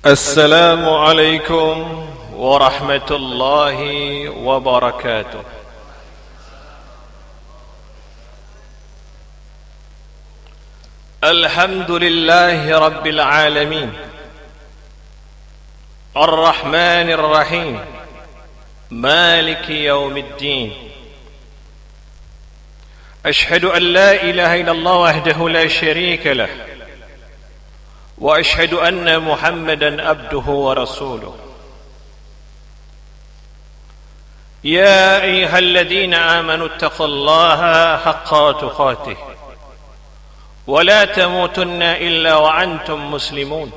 السلام عليكم ورحمة الله وبركاته. الحمد لله رب العالمين الرحمن الرحيم مالك يوم الدين. أشهد أن لا إله إلا الله وحده لا شريك له، وأشهد أن محمدا عبده ورسوله. يا أيها الذين آمنوا اتقوا الله حق تقاته ولا تموتن إلا وأنتم مسلمون.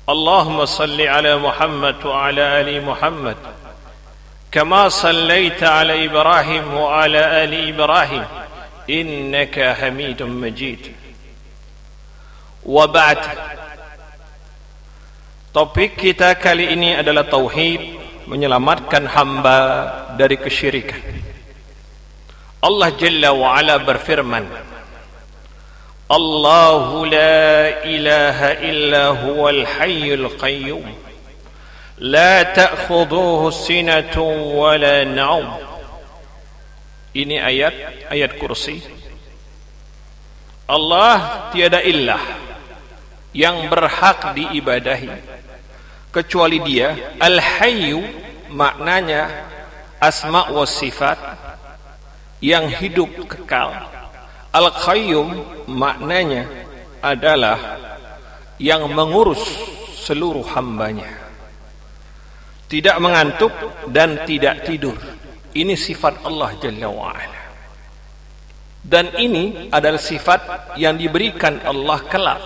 اللهم صل على محمد وعلى آل محمد كما صليت على إبراهيم وعلى آل إبراهيم إنك حميد مجيد. Waba'd. Topik kita kali ini adalah tauhid, menyelamatkan hamba dari kesyirikan. Allah Jalla wa Ala berfirman, Allahu la ilaha illa huwal hayyul qayyum la ta'khudhuhu sinatun wa la naum. Ini ayat kursi. Allah tiada ilah yang berhak diibadahi kecuali Dia. Al-Hayyu maknanya asma wa sifat, yang hidup kekal. Al-Qayyum maknanya adalah yang mengurus seluruh hambanya, tidak mengantuk dan tidak tidur. Ini sifat Allah Jalla wa'ala, dan ini adalah sifat yang diberikan Allah kelak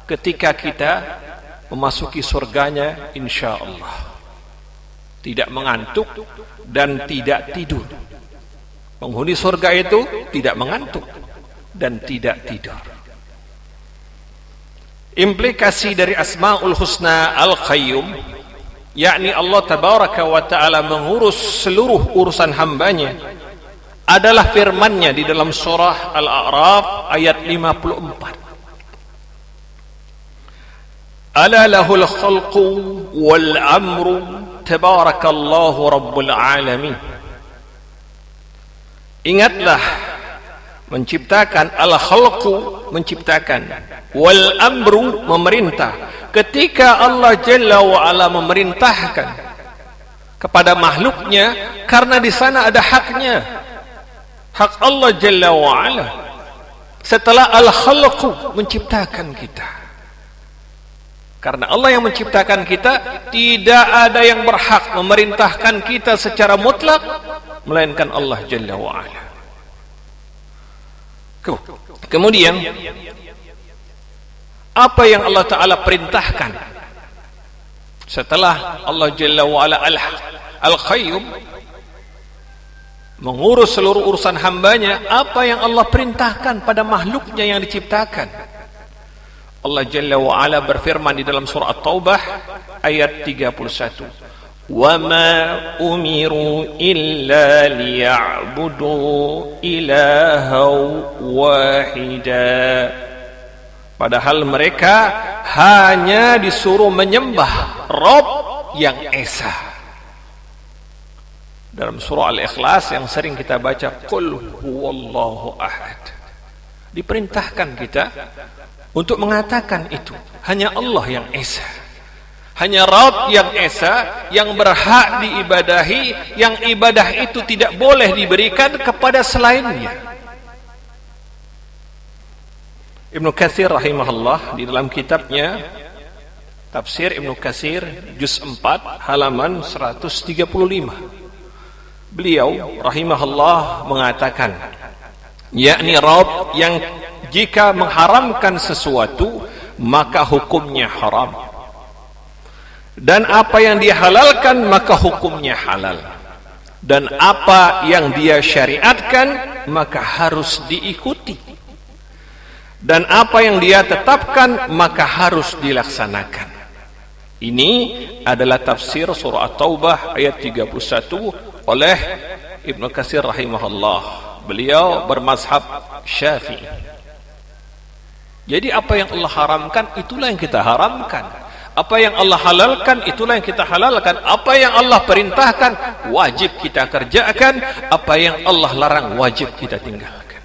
ketika kita memasuki surganya, insya Allah. Tidak mengantuk dan tidak tidur. Penghuni surga itu tidak mengantuk dan tidak tidur. Implikasi dari Asmaul Husna Al-Qayyum, yakni Allah Tabaraka wa Ta'ala mengurus seluruh urusan hambanya, adalah firman-Nya di dalam surah Al-A'raf ayat 54. Ala lahul khalqu wal amru tabarakallahu rabbul alamin. Ingatlah, menciptakan, al-khalqu menciptakan, wal amru memerintah. Ketika Allah Jalla wa Ala memerintahkan kepada makhluknya, karena di sana ada haknya, hak Allah Jalla wa Ala. Setelah al-khalqu menciptakan kita, karena Allah yang menciptakan kita, tidak ada yang berhak memerintahkan kita secara mutlak melainkan Allah Jalla wa'ala. Kemudian apa yang Allah Ta'ala perintahkan setelah Allah Jalla wa'ala Al-Qayyum mengurus seluruh urusan hambanya? Apa yang Allah perintahkan pada makhluknya yang diciptakan? Allah Jalla wa Ala berfirman di dalam surah At-Taubah ayat 31, "Wa ma umiru illa liya'budu ilahan wahida." Padahal mereka hanya disuruh menyembah Rabb yang esa. Dalam surah Al-Ikhlas yang sering kita baca, "Qul huwallahu ahad." Diperintahkan kita untuk mengatakan itu hanya Allah yang esa, hanya Rabb yang esa yang berhak diibadahi, yang ibadah itu tidak boleh diberikan kepada selainnya. Ibnu Katsir rahimahullah di dalam kitabnya Tafsir Ibnu Katsir juz 4 halaman 135, beliau rahimahullah mengatakan, yakni Rabb yang jika mengharamkan sesuatu maka hukumnya haram, dan apa yang dia halalkan maka hukumnya halal, dan apa yang dia syariatkan maka harus diikuti, dan apa yang dia tetapkan maka harus dilaksanakan. Ini adalah tafsir surah At-Taubah ayat 31 oleh Ibnu Katsir rahimahullah. Beliau bermazhab Syafi'i. Jadi apa yang Allah haramkan, itulah yang kita haramkan. Apa yang Allah halalkan, itulah yang kita halalkan. Apa yang Allah perintahkan, wajib kita kerjakan. Apa yang Allah larang, wajib kita tinggalkan.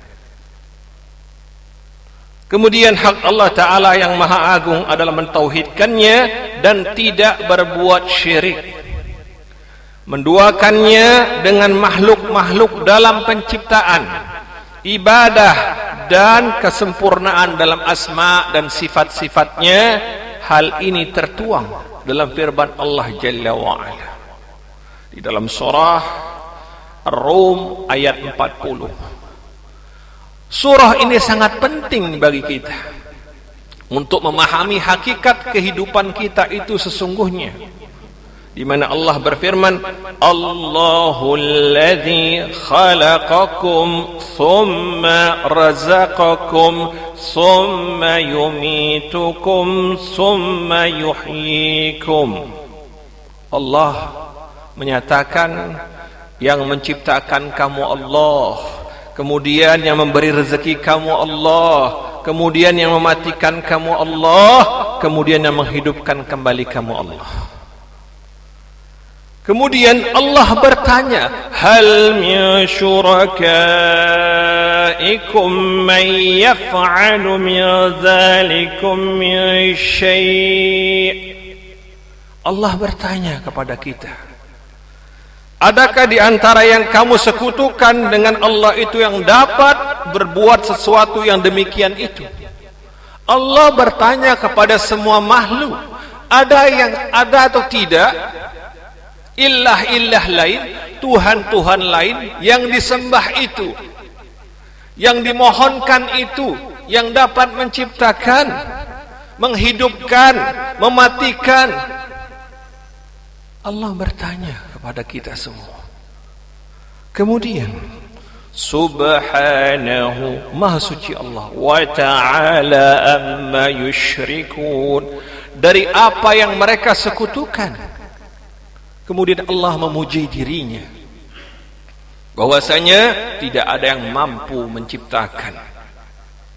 Kemudian hak Allah Ta'ala yang Maha Agung adalah mentauhidkannya dan tidak berbuat syirik. Menduakannya dengan makhluk-makhluk dalam penciptaan, ibadah dan kesempurnaan dalam asma dan sifat-sifatnya. Hal ini tertuang dalam firman Allah Jalla wa'ala di dalam surah Ar-Rum ayat 40. Surah ini sangat penting bagi kita untuk memahami hakikat kehidupan kita itu sesungguhnya, di mana Allah berfirman, Allahul ladzi khalaqakum thumma razaqakum thumma yumitukum thumma yuhyikum. Allah menyatakan yang menciptakan kamu Allah, kemudian yang memberi rezeki kamu Allah, kemudian yang mematikan kamu Allah, kemudian yang menghidupkan kembali kamu Allah. Kemudian Allah bertanya, hal min syurakaikum man yaf'alu min dzalikum min syai'. Allah bertanya kepada kita, adakah di antara yang kamu sekutukan dengan Allah itu yang dapat berbuat sesuatu yang demikian itu? Allah bertanya kepada semua makhluk, ada yang ada atau tidak ilah-ilah lain, Tuhan-Tuhan lain yang disembah itu, yang dimohonkan itu, yang dapat menciptakan, menghidupkan, mematikan. Allah bertanya kepada kita semua. Kemudian Subhanahu, Maha Suci Allah, wa ta'ala amma yusyrikun, dari apa yang mereka sekutukan. Kemudian Allah memuji dirinya, bahwasanya tidak ada yang mampu menciptakan,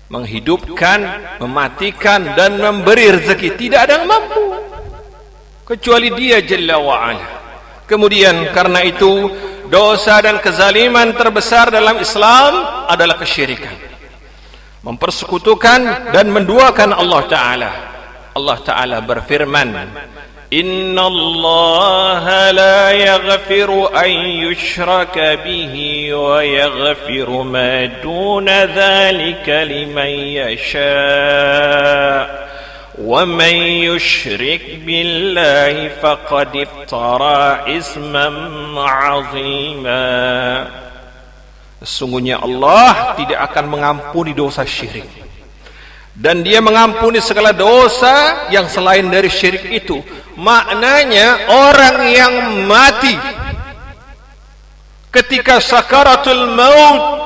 menghidupkan, mematikan, dan memberi rezeki. Tidak ada yang mampu kecuali Dia Jalla wa'ala. Kemudian karena itu, dosa dan kezaliman terbesar dalam Islam adalah kesyirikan, mempersekutukan dan menduakan Allah Ta'ala. Allah Ta'ala berfirman, Inna Allah la yaghfiru an yushraka bihi wa yaghfiru ma duna dhalika liman yasha' wa man yushrik billahi faqad iftara isman 'azima. Sesungguhnya Allah tidak akan mengampuni dosa syirik, dan Dia mengampuni segala dosa yang selain dari syirik itu. Maknanya orang yang mati ketika sakaratul maut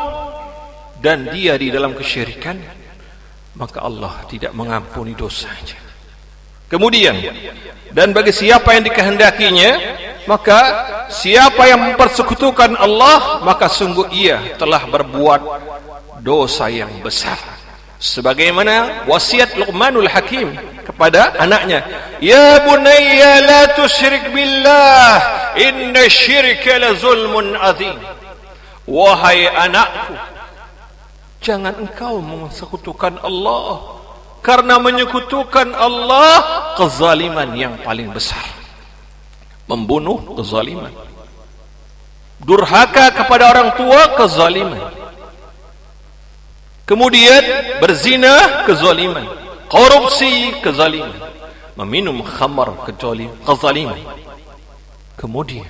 dan dia di dalam kesyirikan, maka Allah tidak mengampuni dosanya. Kemudian, dan bagi siapa yang dikehendakinya, maka siapa yang mempersekutukan Allah, maka sungguh ia telah berbuat dosa yang besar. Sebagaimana wasiat Luqmanul Hakim kepada anaknya, ya bunayya la tusyrik billah inna syirka la zulmun azim. Wahai anakku, jangan engkau mensekutukan Allah, karena menyekutukan Allah kezaliman yang paling besar. Membunuh, kezaliman. Durhaka kepada orang tua, kezaliman. Kemudian berzina, kezaliman. Korupsi, kezaliman. Meminum khamar, kezaliman. Kemudian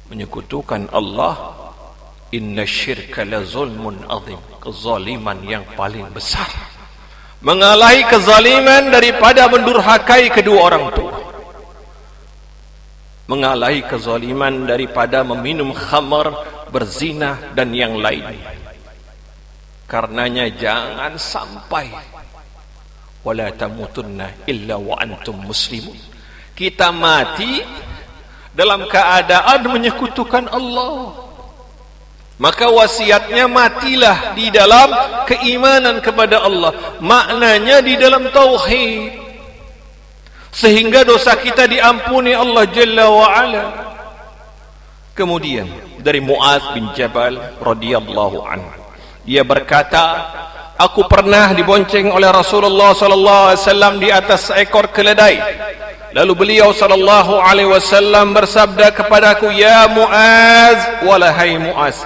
menyekutukan Allah, inna syirka la zulmun azim, kezaliman yang paling besar. Mengalahi kezaliman daripada mendurhakai kedua orang tua, mengalahi kezaliman daripada meminum khamar, berzina dan yang lainnya. Karenanya jangan sampai wala tamutunna illa wa antum muslimun, kita mati dalam keadaan menyekutukan Allah. Maka wasiatnya matilah di dalam keimanan kepada Allah, maknanya di dalam tauhid, sehingga dosa kita diampuni Allah Jalla wa Ala. Kemudian dari Mu'adz bin Jabal radhiyallahu anhu, dia berkata, aku pernah dibonceng oleh Rasulullah sallallahu alaihi wasallam di atas seekor keledai. Lalu beliau sallallahu alaihi wasallam bersabda kepadaku, ya Mu'adz, walahai Mu'adz,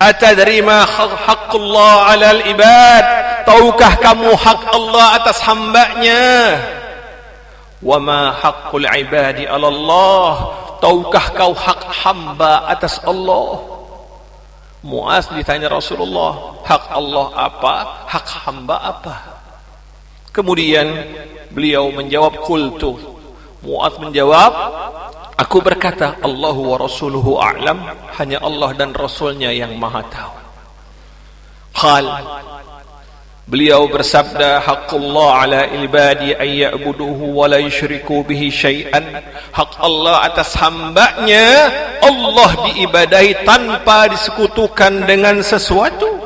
atadri ma haqqullah 'alal ibad? Tahukah kamu hak Allah atas hambanya? Wa ma haqqul ibadi 'ala Allah? Tahukah kau hak hamba atas Allah? Mu'adz ditanya Rasulullah, hak Allah apa? Hak hamba apa? Kemudian beliau menjawab, qultu. Mu'adz menjawab, aku berkata, Allahu wa rasuluhu a'lam, hanya Allah dan Rasulnya yang maha tahu. Qal, beliau bersabda, haqqullah ala ibadi an ya'buduhu wa la yusyriku bihi syai'an. Hak Allah atas hambanya, Allah diibadahi tanpa disekutukan dengan sesuatu.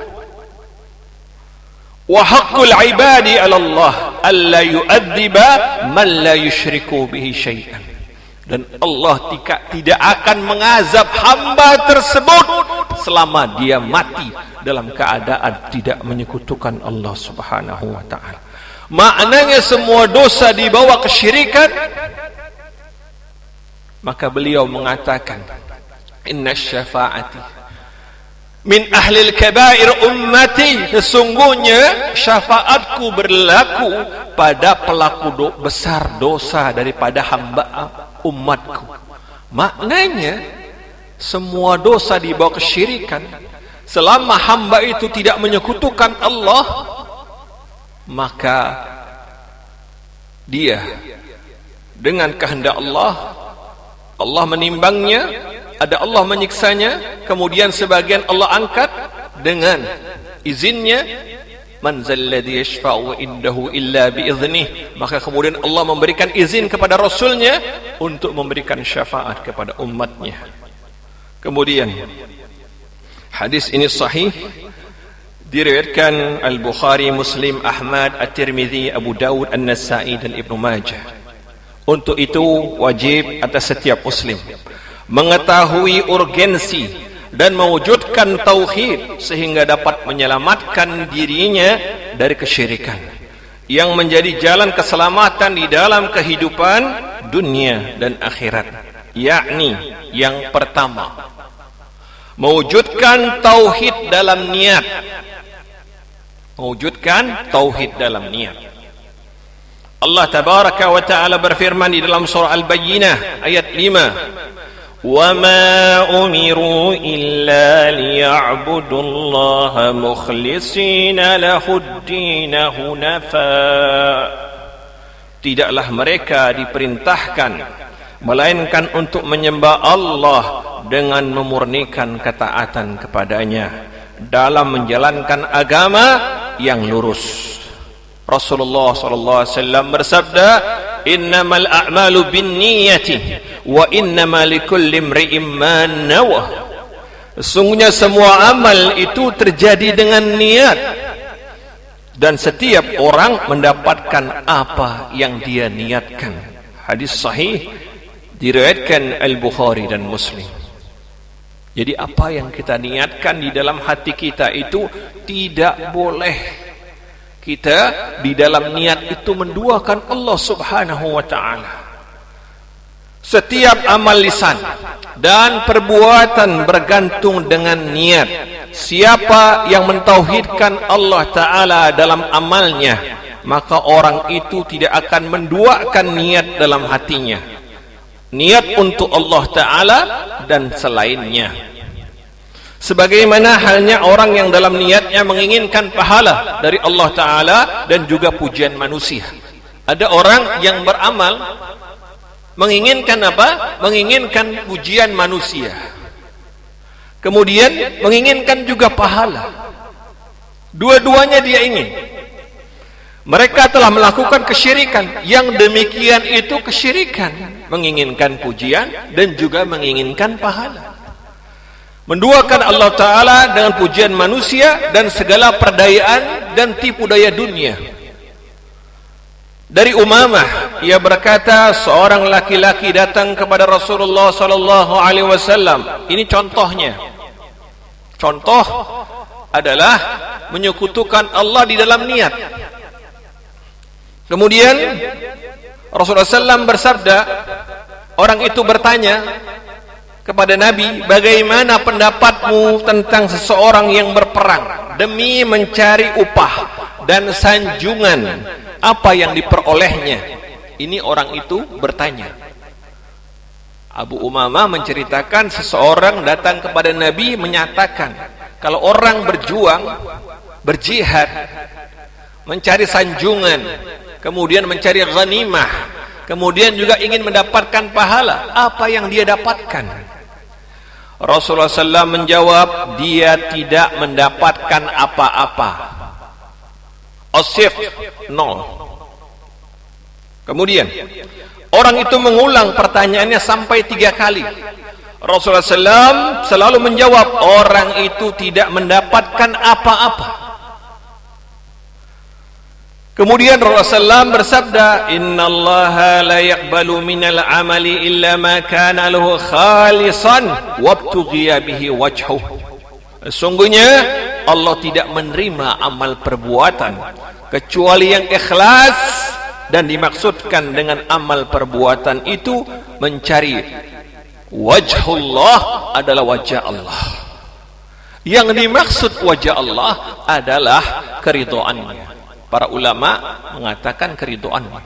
Wa haqqul ibadi ala Allah alla yu'adziba man la yusyriku bihi syai'an. Dan Allah tidak akan mengazab hamba tersebut selama dia mati dalam keadaan tidak menyekutukan Allah Subhanahu wa ta'ala. Maknanya semua dosa dibawa kesyirikan. Maka beliau mengatakan, inna syafa'ati min ahlil kabair ummati, sesungguhnya syafaatku berlaku pada pelaku besar dosa daripada hamba umatku. Maknanya semua dosa dibawa kesyirikan, selama hamba itu tidak menyekutukan Allah, maka dia dengan kehendak Allah, Allah menimbangnya, ada Allah menyiksanya, kemudian sebagian Allah angkat dengan izinnya. Man zalladhi yashfa'u indahu illa biiznih, maka kemudian Allah memberikan izin kepada Rasulnya untuk memberikan syafaat kepada umatnya. Kemudian hadis ini sahih, diriwayatkan Al-Bukhari, Muslim, Ahmad, At-Tirmidzi, Abu Dawud, An-Nasa'i dan Ibnu Majah. Untuk itu wajib atas setiap muslim mengetahui urgensi dan mewujudkan tauhid sehingga dapat menyelamatkan dirinya dari kesyirikan yang menjadi jalan keselamatan di dalam kehidupan dunia dan akhirat. Yakni yang pertama, mewujudkan tauhid dalam niat. Mewujudkan tauhid dalam niat. Allah tabaraka wa ta'ala berfirman di dalam surah Al-Bayyinah ayat 5, وَمَا أُمِرُوا إِلَّا لِيَعْبُدُوا اللَّهَ مُخْلِصِينَ لَهُ الدِّينَ حُنَفَاءَ. Tidaklah mereka diperintahkan melainkan untuk menyembah Allah dengan memurnikan ketaatan kepadanya dalam menjalankan agama yang lurus. Rasulullah sallallahu alaihi wasallam bersabda, innamal a'malu binniyati wa innamal likulli imri'in ma nawa. Sesungguhnya semua amal itu terjadi dengan niat, dan setiap orang mendapatkan apa yang dia niatkan. Hadis sahih diriwayatkan Al-Bukhari dan Muslim. Jadi apa yang kita niatkan di dalam hati kita itu tidak boleh kita di dalam niat itu menduakan Allah Subhanahu wa ta'ala. Setiap amal lisan dan perbuatan bergantung dengan niat. Siapa yang mentauhidkan Allah Ta'ala dalam amalnya, maka orang itu tidak akan menduakan niat dalam hatinya, niat untuk Allah Ta'ala dan selainnya. Sebagaimana halnya orang yang dalam niatnya menginginkan pahala dari Allah Ta'ala dan juga pujian manusia. Ada orang yang beramal menginginkan apa? Menginginkan pujian manusia, kemudian menginginkan juga pahala. Dua-duanya dia ingin. Mereka telah melakukan kesyirikan. Yang demikian itu kesyirikan, menginginkan pujian dan juga menginginkan pahala. menduakan Allah Ta'ala dengan pujian manusia dan segala perdayaan dan tipu daya dunia. Dari Umamah, ia berkata, seorang laki-laki datang kepada Rasulullah sallallahu alaihi wasallam. Ini contohnya. Contoh adalah menyekutukan Allah di dalam niat. Kemudian Rasulullah SAW bersabda, orang itu bertanya kepada Nabi, bagaimana pendapatmu tentang seseorang yang berperang demi mencari upah dan sanjungan, apa yang diperolehnya? Ini orang itu bertanya. Abu Umamah menceritakan seseorang datang kepada Nabi menyatakan, kalau orang berjuang, berjihad, mencari sanjungan, kemudian mencari ghanimah, kemudian juga ingin mendapatkan pahala, apa yang dia dapatkan? Rasulullah SAW menjawab, dia tidak mendapatkan apa-apa. Asif, nol. Kemudian orang itu mengulang pertanyaannya sampai 3 kali. Rasulullah SAW selalu menjawab, orang itu tidak mendapatkan apa-apa. Kemudian Rasulullah SAW bersabda, innallaha la yaqbalu minal amali illa ma kana lahu khalisan wabtughiya bihi wajhuh. Sesungguhnya Allah tidak menerima amal perbuatan kecuali yang ikhlas, dan dimaksudkan dengan amal perbuatan itu mencari wajhullah, adalah wajah Allah. Yang dimaksud wajah Allah adalah keridhaannya. Para ulama mengatakan keridhaannya.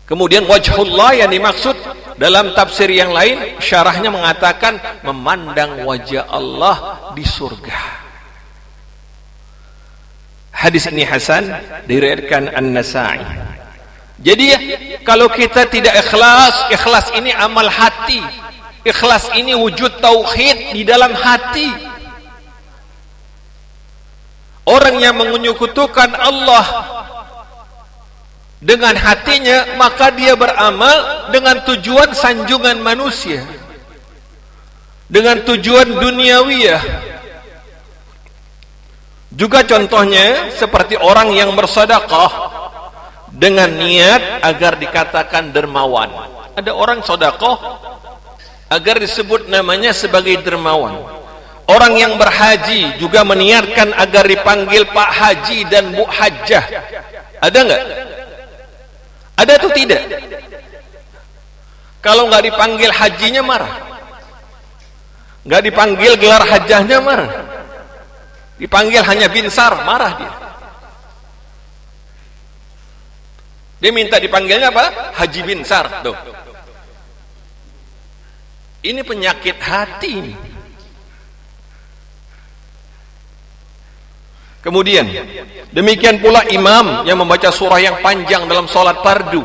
Kemudian wajhullah yang dimaksud dalam tafsir yang lain, syarahnya mengatakan memandang wajah Allah di surga. Hadis ini hasan, diriwayatkan An-Nasa'i. Jadi kalau kita tidak ikhlas, ikhlas ini amal hati, ikhlas ini wujud tauhid di dalam hati. Orang yang menyekutukan Allah dengan hatinya, maka dia beramal dengan tujuan sanjungan manusia, dengan tujuan duniawiyah. Juga contohnya seperti orang yang bersedekah dengan niat agar dikatakan dermawan. Ada orang sedekah agar disebut namanya sebagai dermawan. Orang yang berhaji juga meniatkan agar dipanggil Pak Haji dan Bu Hajjah. Ada enggak? Ada atau tidak? Kalau enggak dipanggil hajinya marah, enggak dipanggil gelar hajjahnya marah, dipanggil hanya binsar, marah dia. Dia minta dipanggilnya apa? Haji binsar. Tuh. Ini penyakit hati ini. Kemudian demikian pula imam yang membaca surah yang panjang dalam solat fardu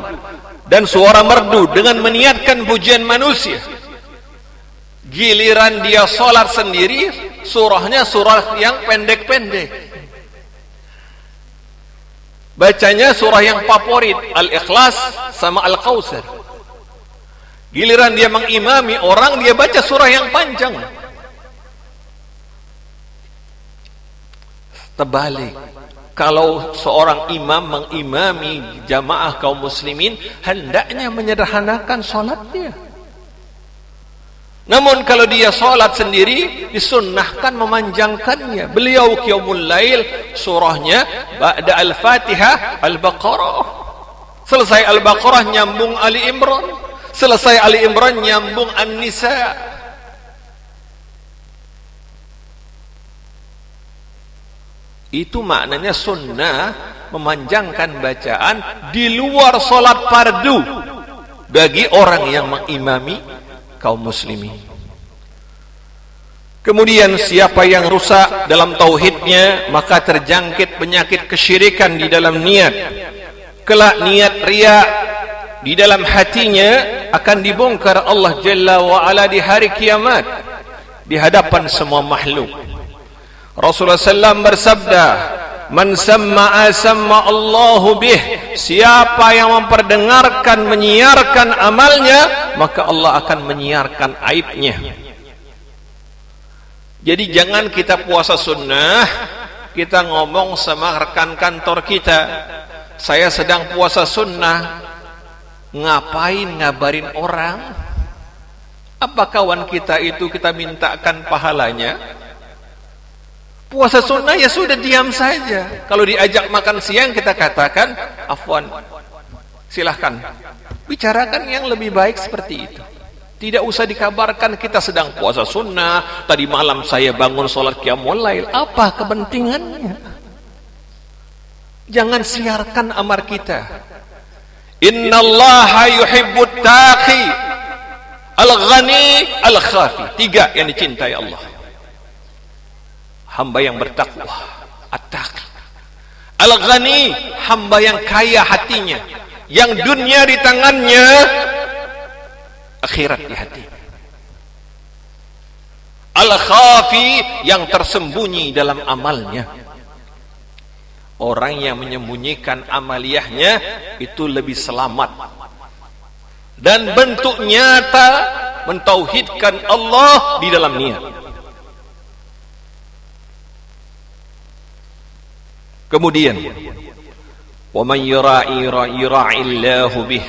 dan suara merdu dengan meniatkan pujian manusia. Giliran dia solat sendiri, surahnya surah yang pendek-pendek, bacanya surah yang favorit, Al-Ikhlas sama Al-Kautsar. Giliran dia mengimami orang, dia baca surah yang panjang. Terbalik, kalau seorang imam mengimami jamaah kaum muslimin, hendaknya menyederhanakan solatnya. Namun kalau dia solat sendiri, disunnahkan memanjangkannya. Beliau qiyamul lail, surahnya ba'da al-Fatihah Al-Baqarah. Selesai Al-Baqarah nyambung Ali Imran. Selesai Ali Imran nyambung An-Nisa. Itu maknanya sunnah, memanjangkan bacaan di luar solat fardu bagi orang yang mengimami kaum muslimin. Kemudian siapa yang rusak dalam tauhidnya, maka terjangkit penyakit kesyirikan di dalam niat. Kelak niat riya di dalam hatinya akan dibongkar Allah Jalla wa Ala di hari kiamat di hadapan semua makhluk. Rasulullah SAW bersabda, man samma'a samma Allahu bih, siapa yang memperdengarkan, menyiarkan amalnya, maka Allah akan menyiarkan aibnya. Jadi jangan kita puasa sunnah, kita ngomong sama rekan kantor kita, saya sedang puasa sunnah, ngapain ngabarin orang? Apa kawan kita itu kita mintakan pahalanya? Puasa sunnah ya sudah, diam saja. Kalau diajak makan siang kita katakan, afwan, silahkan bicarakan yang lebih baik seperti itu. Tidak usah dikabarkan kita sedang puasa sunnah, tadi malam saya bangun sholat qiyamul lail. Apa kepentingannya? Jangan siarkan amar kita. Innallaha yuhibbut taqi al-ghani al-khafi. 3 yang dicintai Allah: hamba yang bertakwa, at-taqi. Al-ghani, hamba yang kaya hatinya, yang dunia di tangannya, akhirat di hati. Al-khafi, yang tersembunyi dalam amalnya. Orang yang menyembunyikan amaliyahnya itu lebih selamat. Dan bentuk nyata mentauhidkan Allah di dalam niat. Kemudian, wa man yura'i ra'illahu bih.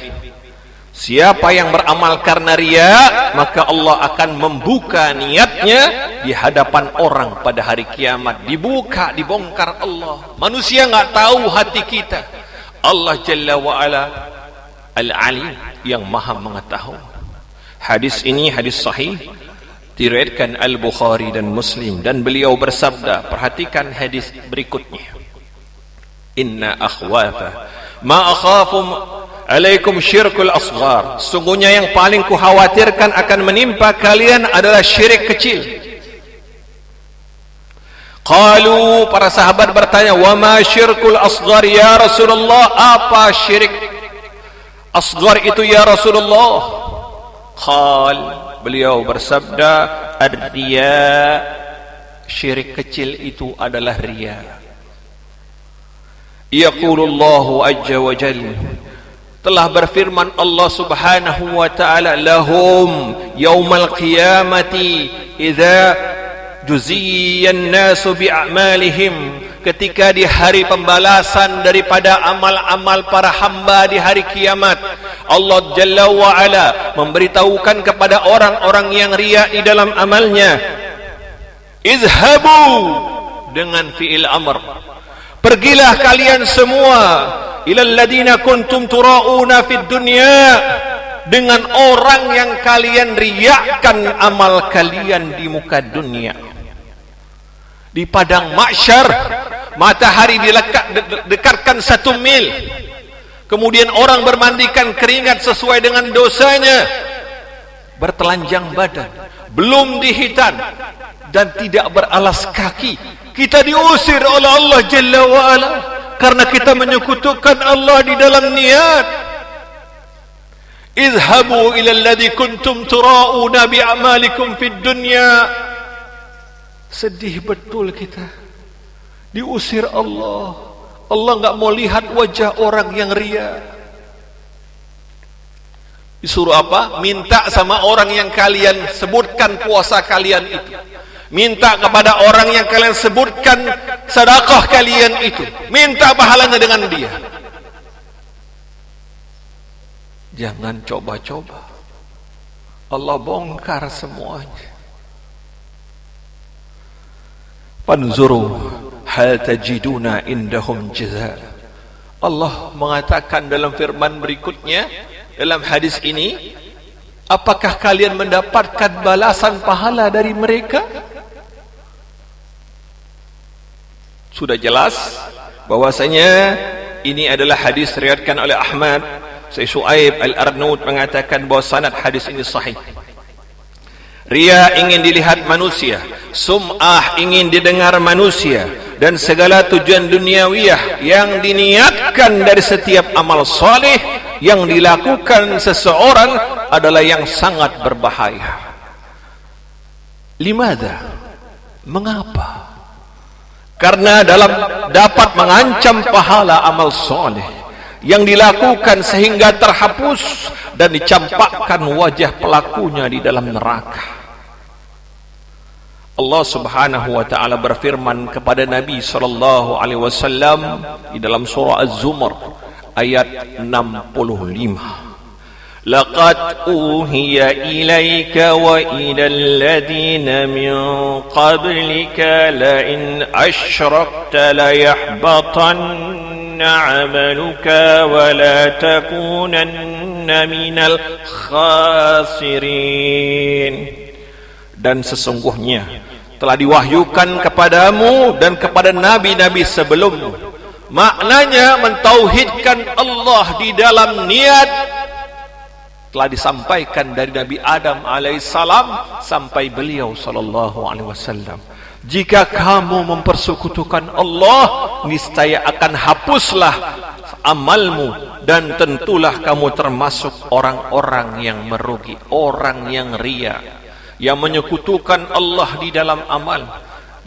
Siapa yang beramal karena riya, maka Allah akan membuka niatnya di hadapan orang pada hari kiamat. Dibuka, dibongkar Allah. Manusia nggak tahu hati kita. Allah Jalla wa Ala Al-Alim, yang maha mengetahui. Hadis ini hadis sahih, diriwayatkan Al-Bukhari dan Muslim, dan beliau bersabda, perhatikan hadis berikutnya. Inna akhwafa ma akhafu alaikum syirkul asghar. Sungguhnya yang paling kukhawatirkan akan menimpa kalian adalah syirik kecil. Qalu, para sahabat bertanya, wa ma syirkul asghar ya Rasulullah? Apa syirik asghar itu ya Rasulullah? Qal, beliau bersabda, ar-riya, syirik kecil itu adalah riya. Yaqulullahu azza wa jalla, telah berfirman Allah Subhanahu wa ta'ala, lahum yaumal qiyamati idza juziyan nasu bi'amalihim. Ketika di hari pembalasan daripada amal-amal para hamba di hari kiamat, Allah Jalla wa Ala memberitahukan kepada orang-orang yang riya di dalam amalnya, izhabu, dengan fi'il amr, pergilah kalian semua ilal ladina kuntum tura'una fid dunya, dengan orang yang kalian riakkan amal kalian di muka dunia. Di padang mahsyar, matahari dekatkan 1 mil, kemudian orang bermandikan keringat sesuai dengan dosanya, bertelanjang badan, belum dihitan, dan tidak beralas kaki. Kita diusir oleh Allah Jalla wa'ala karena kita menyekutukan Allah di dalam niat. Izhabu ila alladhi kuntum tura'una bi'amalikum fid dunya. Sedih betul kita, diusir Allah. Allah enggak mau lihat wajah orang yang riya. Disuruh apa? Minta sama orang yang kalian sebutkan puasa kalian itu, minta kepada orang yang kalian sebutkan sedekah kalian itu, minta pahalanya dengan dia. Jangan coba-coba, Allah bongkar semuanya. Fanzuru hal tajiduna indahum jazaa. Allah mengatakan dalam firman berikutnya, dalam hadis ini, apakah kalian mendapatkan balasan pahala dari mereka? Sudah jelas bahwasanya ini adalah hadis riwayatkan oleh Ahmad. Syekh Shu'aib Al-Arnaud mengatakan bahwa sanad hadis ini sahih. Riya ingin dilihat manusia, sum'ah ingin didengar manusia, dan segala tujuan duniawiyah yang diniatkan dari setiap amal soleh yang dilakukan seseorang adalah yang sangat berbahaya. Limadha? Mengapa? Karena dapat mengancam pahala amal soleh yang dilakukan sehingga terhapus dan dicampakkan wajah pelakunya di dalam neraka. Allah Subhanahu wa taala berfirman kepada Nabi sallallahu alaihi wasallam di dalam surah Az-Zumar ayat 65. Laqad uhiya ilaika wa ilal ladina min qablika la in asyrakta la yahbatanna 'amaluka wa la takunanna minal khasirin. Dan sesungguhnya telah diwahyukan kepadamu dan kepada nabi-nabi sebelummu, maknanya mentauhidkan Allah di dalam niat, telah disampaikan dari Nabi Adam alaihissalam sampai beliau sallallahu alaihi wasallam. Jika kamu mempersekutukan Allah, niscaya akan hapuslah amalmu dan tentulah kamu termasuk orang-orang yang merugi, orang yang riya, yang menyekutukan Allah di dalam amal,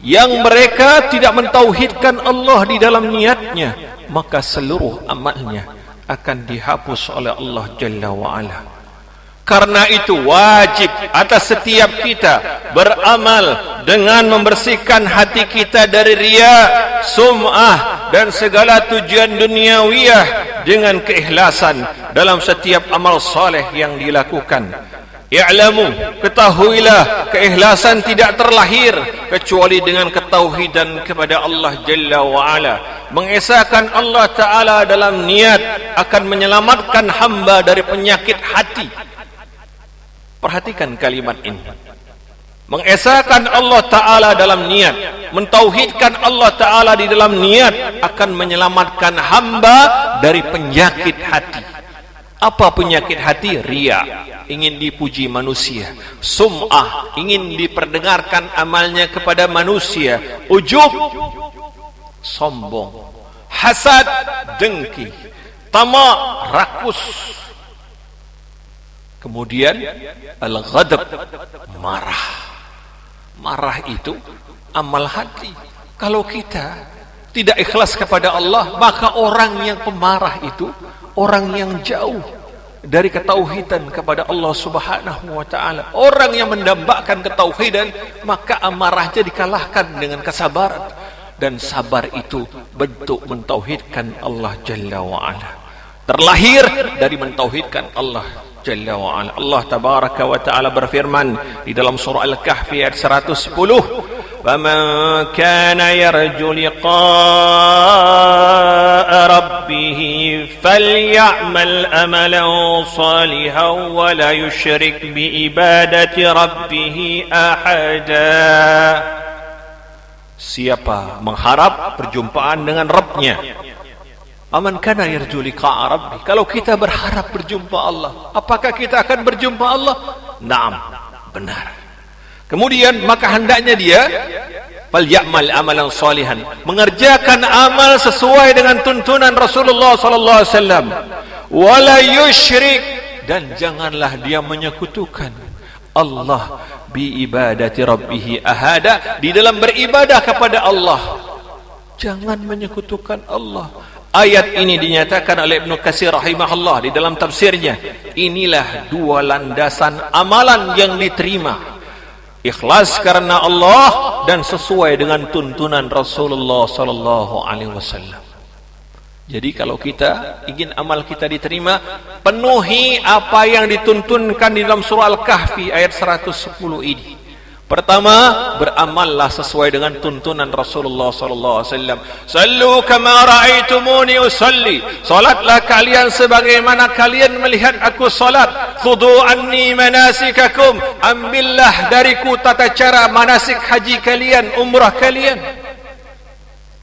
yang mereka tidak mentauhidkan Allah di dalam niatnya, maka seluruh amalnya akan dihapus oleh Allah Jalla wa'ala. Karena itu wajib atas setiap kita beramal dengan membersihkan hati kita dari riya, sum'ah dan segala tujuan duniawiyah dengan keikhlasan dalam setiap amal saleh yang dilakukan. I'lamu, ketahuilah, keikhlasan tidak terlahir kecuali dengan ketauhidan kepada Allah Jalla wa'ala. Mengesahkan Allah Ta'ala dalam niat akan menyelamatkan hamba dari penyakit hati. Perhatikan kalimat ini. Mengesahkan Allah Ta'ala dalam niat, mentauhidkan Allah Ta'ala di dalam niat akan menyelamatkan hamba dari penyakit hati. Apa penyakit hati? Riya, ingin dipuji manusia. Sum'ah, ingin diperdengarkan amalnya kepada manusia. Ujub, sombong. Hasad, dengki. Tamak, rakus. Kemudian al-ghadab, marah. Marah itu amal hati. Kalau kita tidak ikhlas kepada Allah, maka orang yang pemarah itu orang yang jauh dari ketauhidan kepada Allah Subhanahu wa taala. Orang yang mendambakan ketauhidan, maka amarahnya dikalahkan dengan kesabaran, dan sabar itu bentuk mentauhidkan Allah Jalla wa ala. Terlahir dari mentauhidkan Allah Jalla wa ala. Allah tabaraka wa taala berfirman di dalam surah Al-Kahfi ayat 110, "Faman kana yarju liqa'a rabbih falyamal amalan salihan wa la yusyrik bi ibadati rabbih ahada." Siapa mengharap perjumpaan dengan Rabbnya, aman kana yarju liqa'a rabbih, kalau kita berharap berjumpa Allah, apakah kita akan berjumpa Allah? Naam, benar. Kemudian maka hendaknya dia falyamal amalan salihan, mengerjakan amal sesuai dengan tuntunan Rasulullah sallallahu alaihi wasallam, wala yusyrik, dan janganlah dia menyekutukan Allah bi ibadati rabbih ahada, di dalam beribadah kepada Allah jangan menyekutukan Allah. Ayat ini dinyatakan oleh Ibnu Katsir rahimahullah di dalam tafsirnya. Inilah dua landasan amalan yang diterima. Ikhlas karena Allah dan sesuai dengan tuntunan Rasulullah sallallahu alaihi wasallam. Jadi kalau kita ingin amal kita diterima, penuhi apa yang dituntunkan di dalam surah Al-Kahfi ayat 110 ini. Pertama, beramallah sesuai dengan tuntunan Rasulullah sallallahu alaihi wasallam. Sallu kama raaitumuni usalli. Salatlah kalian sebagaimana kalian melihat aku salat. Khudu anni manasikakum. Ambillah dariku tata cara manasik haji kalian, umrah kalian.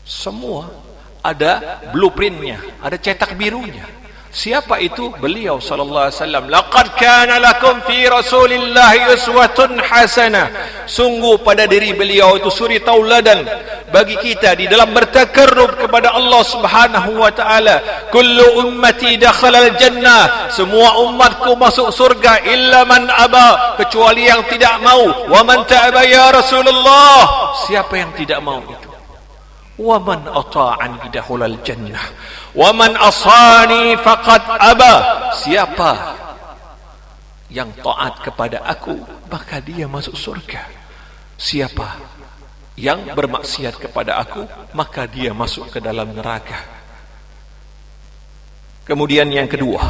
Semua ada blueprintnya, ada cetak birunya. Siapa itu? Beliau sallallahu alaihi wasallam. Laqad kana lakum fi Rasulillahi uswatun hasanah. Sungguh pada diri beliau itu suri tauladan bagi kita di dalam bertakarrub kepada Allah Subhanahu wa taala. Kullu ummati dakhala al-jannah. Semua umatku masuk surga illa man aba, kecuali yang tidak mau. Wa man ta'aba ya Rasulullah. Siapa yang tidak mau itu? Wa man ata'ani dakhulal jannah wa man asani faqad aba. Siapa yang taat kepada aku, maka dia masuk surga. siapa yang bermaksiat kepada aku, maka dia masuk ke dalam neraka. Kemudian yang kedua,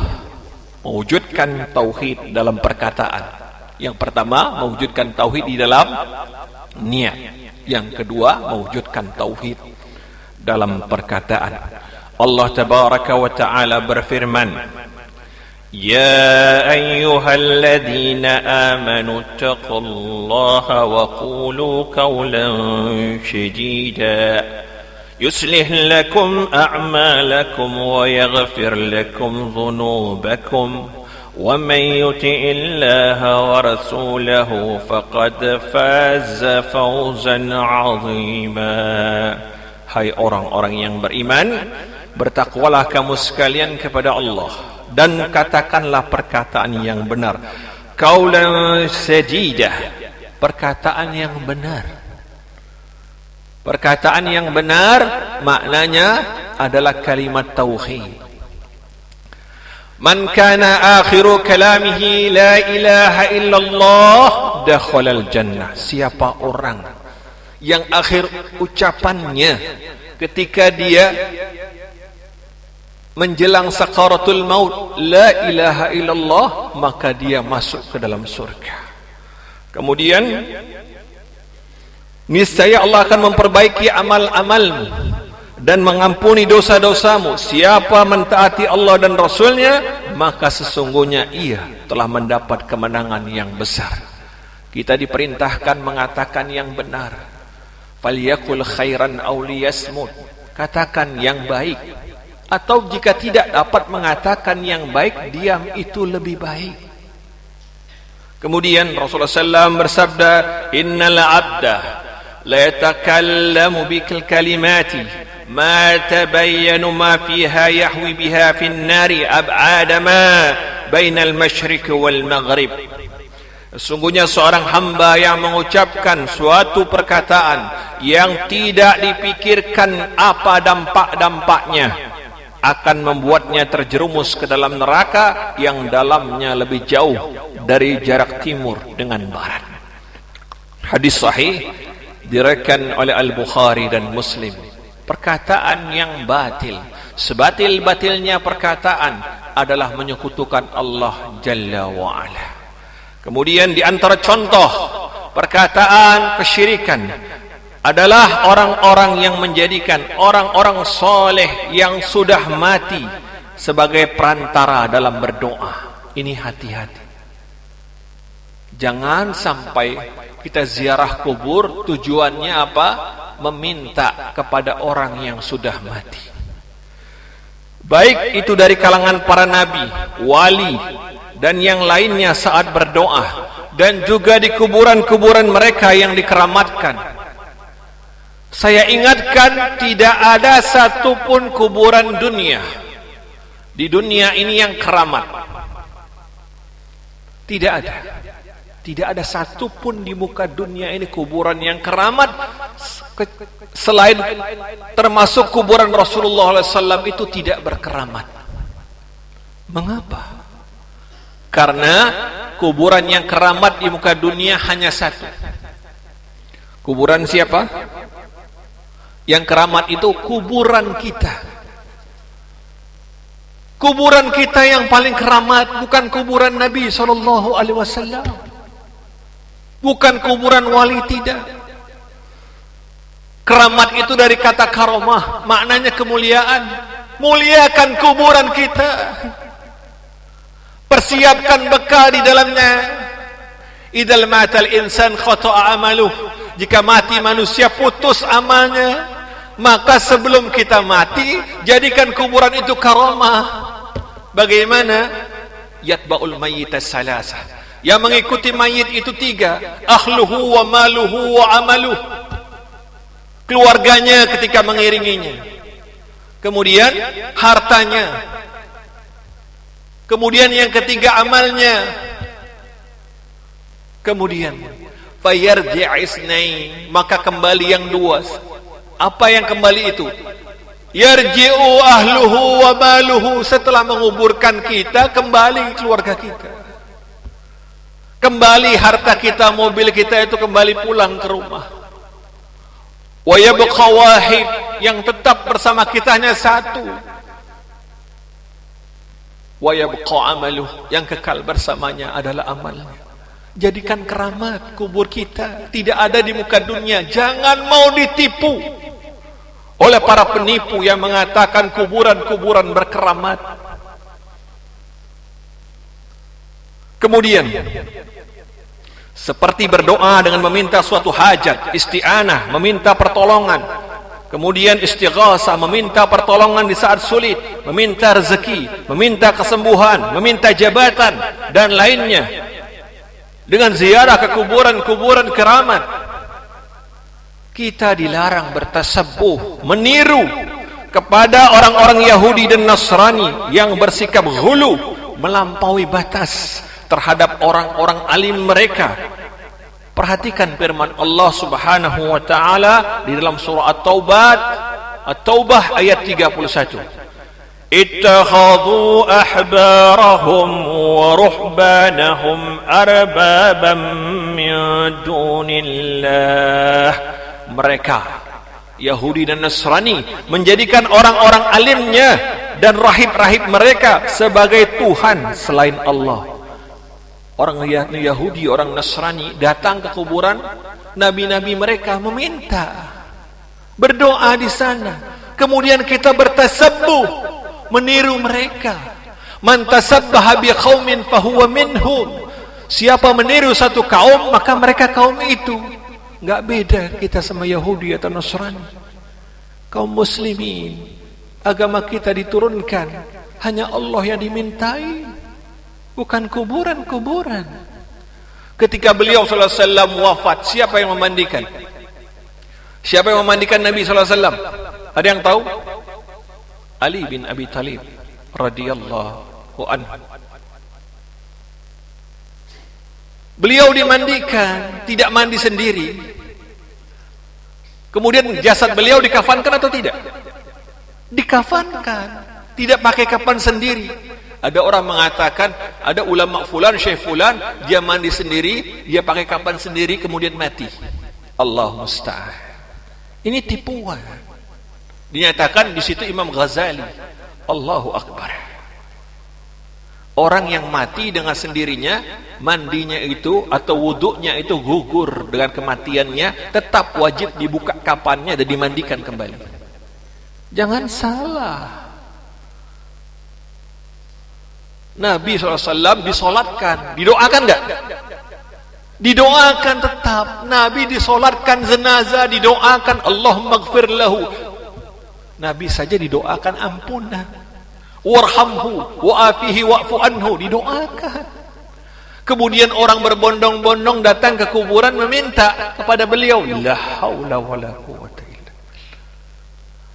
mewujudkan tauhid dalam perkataan. Yang pertama, mewujudkan tauhid di dalam niat. Yang kedua, mewujudkan tauhid dalam perkataan. Allah tabaraka wa ta'ala berfirman, Ya ayyuhalladzina amanu taqullaha wa qulu qawlan sadida yuslih lakum a'malakum wa yaghfir lakum dhunubakum وَمَنْ يُطِعِ اللَّهَ وَرَسُولَهُ فَقَدْ فَازَ فَوْزًا عَظِيمًا. Hai orang-orang yang beriman, bertakwalah kamu sekalian kepada Allah dan katakanlah perkataan yang benar. Qaulan sadidah, perkataan yang benar. Perkataan yang benar maknanya adalah kalimat tauhid. Man kana akhiru kalamihi la ilaha illallah dakhalal jannah. Siapa orang yang akhir ucapannya ketika dia menjelang sakaratul maut la ilaha illallah, maka dia masuk ke dalam surga. Kemudian niscaya Allah akan memperbaiki amal-amalmu dan mengampuni dosa-dosamu. Siapa mentaati Allah dan Rasulnya, maka sesungguhnya ia telah mendapat kemenangan yang besar. Kita diperintahkan mengatakan yang benar. Falyakul khairan aw liyasmut, katakan yang baik, atau jika tidak dapat mengatakan yang baik, diam itu lebih baik. Kemudian Rasulullah SAW bersabda, Innal abda la yatakallamu bikal kalimati ما تبين ما فيها يحوي بها في النار أبعاد ما بين المشرق والمغرب. Sesungguhnya seorang hamba yang mengucapkan suatu perkataan yang tidak dipikirkan apa dampak-dampaknya akan membuatnya terjerumus ke dalam neraka yang dalamnya lebih jauh dari jarak timur dengan barat. Hadis sahih diriwayatkan oleh Al-Bukhari dan Muslim. Perkataan yang batil, sebatil-batilnya perkataan adalah menyekutukan Allah Jalla wa'ala. Kemudian di antara contoh perkataan kesyirikan adalah orang-orang yang menjadikan orang-orang soleh yang sudah mati sebagai perantara dalam berdoa. Ini hati-hati. Jangan sampai kita ziarah kubur tujuannya apa? Meminta kepada orang yang sudah mati. Baik itu dari kalangan para nabi, wali, dan yang lainnya saat berdoa, dan juga di kuburan-kuburan mereka yang dikeramatkan. Saya ingatkan, tidak ada satupun kuburan dunia di dunia ini yang keramat. Tidak ada. Tidak ada satupun di muka dunia ini kuburan yang keramat, selain termasuk kuburan Rasulullah SAW itu tidak berkeramat. Mengapa? Karena kuburan yang keramat di muka dunia hanya satu. Kuburan siapa? Yang keramat itu kuburan kita. Kuburan kita yang paling keramat bukan kuburan Nabi SAW. Bukan kuburan wali, tidak. Keramat itu dari kata karomah, maknanya kemuliaan. Muliakan kuburan kita. Persiapkan bekal di dalamnya. Idzal matal insan khata'a amaluh. Jika mati manusia putus amalnya, maka sebelum kita mati, jadikan kuburan itu karomah. Bagaimana? Yatba'ul mayyita salasah. Yang mengikuti mayit itu tiga, ahluhu wa maluhu wa amaluh. Keluarganya ketika mengiringinya, kemudian hartanya, kemudian yang ketiga amalnya, kemudian fayarji' isnain, maka kembali yang dua. Apa yang kembali itu? Yarji'u ahluhu wa maluhu. Setelah menguburkan kita, kembali keluarga kita. Kembali harta kita, mobil kita itu kembali pulang ke rumah. Wa yabqa wahid, yang tetap bersama kita hanya satu. Wa yabqa amaluh, yang kekal bersamanya adalah amalnya. Jadikan keramat kubur kita, tidak ada di muka dunia. Jangan mau ditipu oleh para penipu yang mengatakan kuburan-kuburan berkeramat. Kemudian seperti berdoa dengan meminta suatu hajat, isti'anah, meminta pertolongan. Kemudian istighasah, meminta pertolongan di saat sulit, meminta rezeki, meminta kesembuhan, meminta jabatan dan lainnya. Dengan ziarah ke kuburan-kuburan keramat. Kita dilarang bertasabbuh, meniru kepada orang-orang Yahudi dan Nasrani yang bersikap ghulu, melampaui batas terhadap orang-orang alim mereka. Perhatikan firman Allah Subhanahu wa taala di dalam surah At-Taubah ayat 31. Ittakhadhu ahbarahum wa ruhbanahum arbaban min dunillah. Mereka Yahudi dan Nasrani menjadikan orang-orang alimnya dan rahib-rahib mereka sebagai Tuhan selain Allah. Orang Yahudi, orang Nasrani datang ke kuburan nabi-nabi mereka, meminta, berdoa di sana. Kemudian kita bertasabbuh, meniru mereka. Man tasabbaha bi qaumin fahuwa minhum. Siapa meniru satu kaum, maka mereka kaum itu. Enggak beda kita sama Yahudi atau Nasrani. Kaum muslimin, agama kita diturunkan, hanya Allah yang dimintai, bukan kuburan-kuburan. Ketika beliau sallallahu alaihi wasallam wafat, siapa yang memandikan? Siapa yang memandikan Nabi sallallahu alaihi wasallam? Ada yang tahu? Ali bin Abi Thalib radhiyallahu anhu. Beliau dimandikan, tidak mandi sendiri. Kemudian jasad beliau dikafankan atau tidak? Dikafankan, tidak pakai kafan sendiri. Ada orang mengatakan, ada ulama fulan, syekh fulan, dia mandi sendiri, dia pakai kafan sendiri, kemudian mati. Allah musta'an. Ini tipuan. Dinyatakan di situ Imam Ghazali. Allahu Akbar. Orang yang mati dengan sendirinya, mandinya itu atau wuduknya itu gugur dengan kematiannya, tetap wajib dibuka kapannya dan dimandikan kembali. Jangan salah. Nabi SAW disolatkan, didoakan enggak? Didoakan tetap. Nabi disolatkan jenazah, didoakan Allahumma ighfir lahu. Nabi saja didoakan ampunan, warhamhu wa'afihi wa'fu anhu, didoakan. Kemudian orang berbondong-bondong datang ke kuburan meminta kepada beliau, la haula wala quwwata illa billah.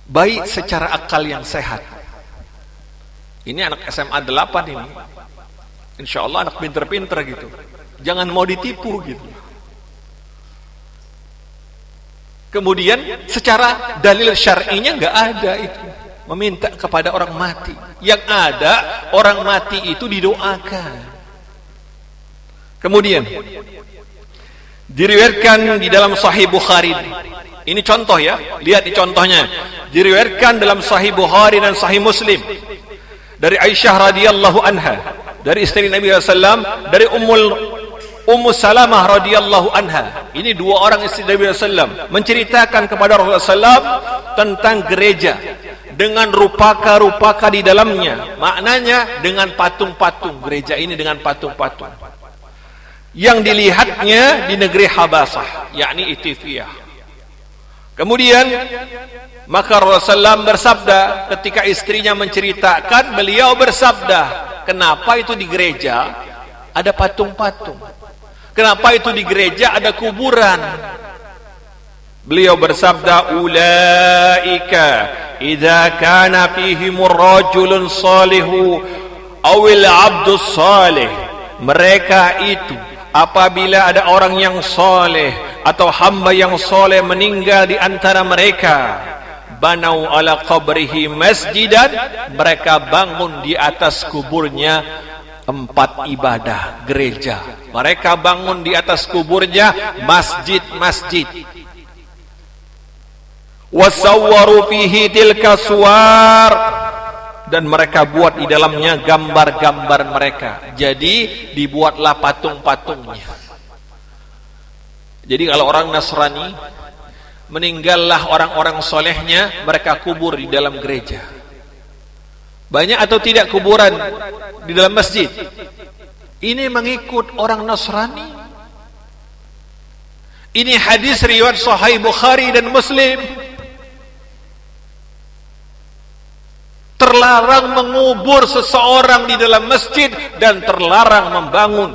Baik secara akal yang sehat. Ini anak SMA 8 ini. Insyaallah anak pinter-pinter gitu. Jangan mau ditipu gitu. Kemudian secara dalil syar'inya enggak ada itu. Meminta kepada orang mati. Yang ada orang mati itu didoakan. Kemudian diriwayatkan di dalam Sahih Bukhari. Ini contoh ya, lihat di contohnya. Diriwayatkan dalam Sahih Bukhari dan Sahih Muslim dari Aisyah radhiyallahu anha, dari istri Nabi SAW, dari Ummu Salamah radhiyallahu anha. Ini dua orang istri Nabi SAW menceritakan kepada Rasulullah SAW tentang gereja dengan rupaka-rupaka di dalamnya. Maknanya dengan patung-patung. Gereja ini dengan patung-patung yang dilihatnya di negeri Habasah, yakni Ethiopia. Kemudian maka Rasulullah SAW bersabda, ketika istrinya menceritakan, beliau bersabda, kenapa itu di gereja ada patung-patung? Kenapa itu di gereja ada kuburan? Beliau bersabda, ulaika idza kana fihimur rajulun salihu awil abdus salih. Mereka itu apabila ada orang yang soleh atau hamba yang soleh meninggal di antara mereka, banau ala qabrihi masjidan, mereka bangun di atas kuburnya tempat ibadah, gereja. Mereka bangun di atas kuburnya masjid-masjid. Wasawwaru fihi tilka suwar, dan mereka buat di dalamnya gambar-gambar mereka. Jadi dibuatlah patung-patungnya. Jadi kalau orang Nasrani meninggallah orang-orang solehnya, mereka kubur di dalam gereja. Banyak atau tidak kuburan di dalam masjid? Ini mengikut orang Nasrani. Ini hadis riwayat Sahih Bukhari dan Muslim. Terlarang mengubur seseorang di dalam masjid dan terlarang membangun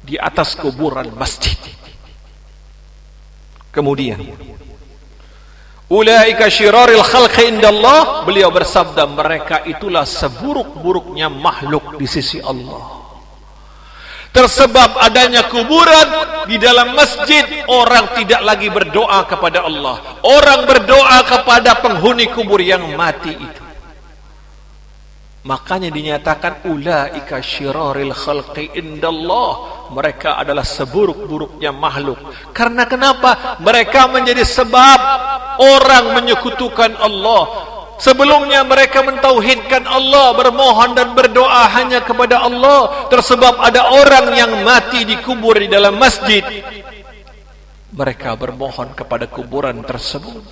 di atas kuburan masjid. Kemudian, ulaika syiraril khalqi indallah, beliau bersabda, mereka itulah seburuk-buruknya makhluk di sisi Allah. Tersebab adanya kuburan di dalam masjid, orang tidak lagi berdoa kepada Allah. Orang berdoa kepada penghuni kubur yang mati itu. Makanya dinyatakan ulaika syiraril khalqi indallah, mereka adalah seburuk-buruknya makhluk. Karena kenapa? Mereka menjadi sebab orang menyekutukan Allah. Sebelumnya mereka mentauhidkan Allah, bermohon dan berdoa hanya kepada Allah. Tersebab ada orang yang mati dikubur di dalam masjid, mereka bermohon kepada kuburan tersebut.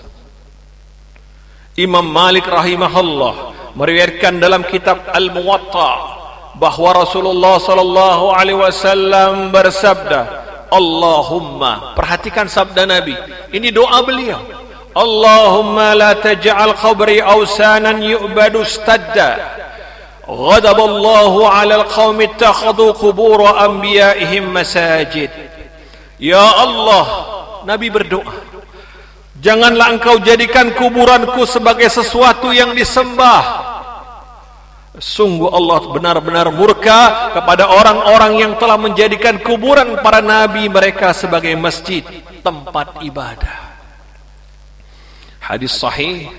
Imam Malik rahimahullah meriwayatkan dalam kitab Al-Muwatta bahwa Rasulullah sallallahu alaihi wasallam bersabda, Allahumma, perhatikan sabda Nabi, ini doa beliau, Allahumma la taj'al qabri awsanan yu'badu stadda, ghadaballahu 'alal qaumi ittakhadhu qubur anbiya'ihim masajid. Ya Allah, Nabi berdoa, janganlah engkau jadikan kuburanku sebagai sesuatu yang disembah. Sungguh Allah benar-benar murka kepada orang-orang yang telah menjadikan kuburan para nabi mereka sebagai masjid, tempat ibadah. Hadis sahih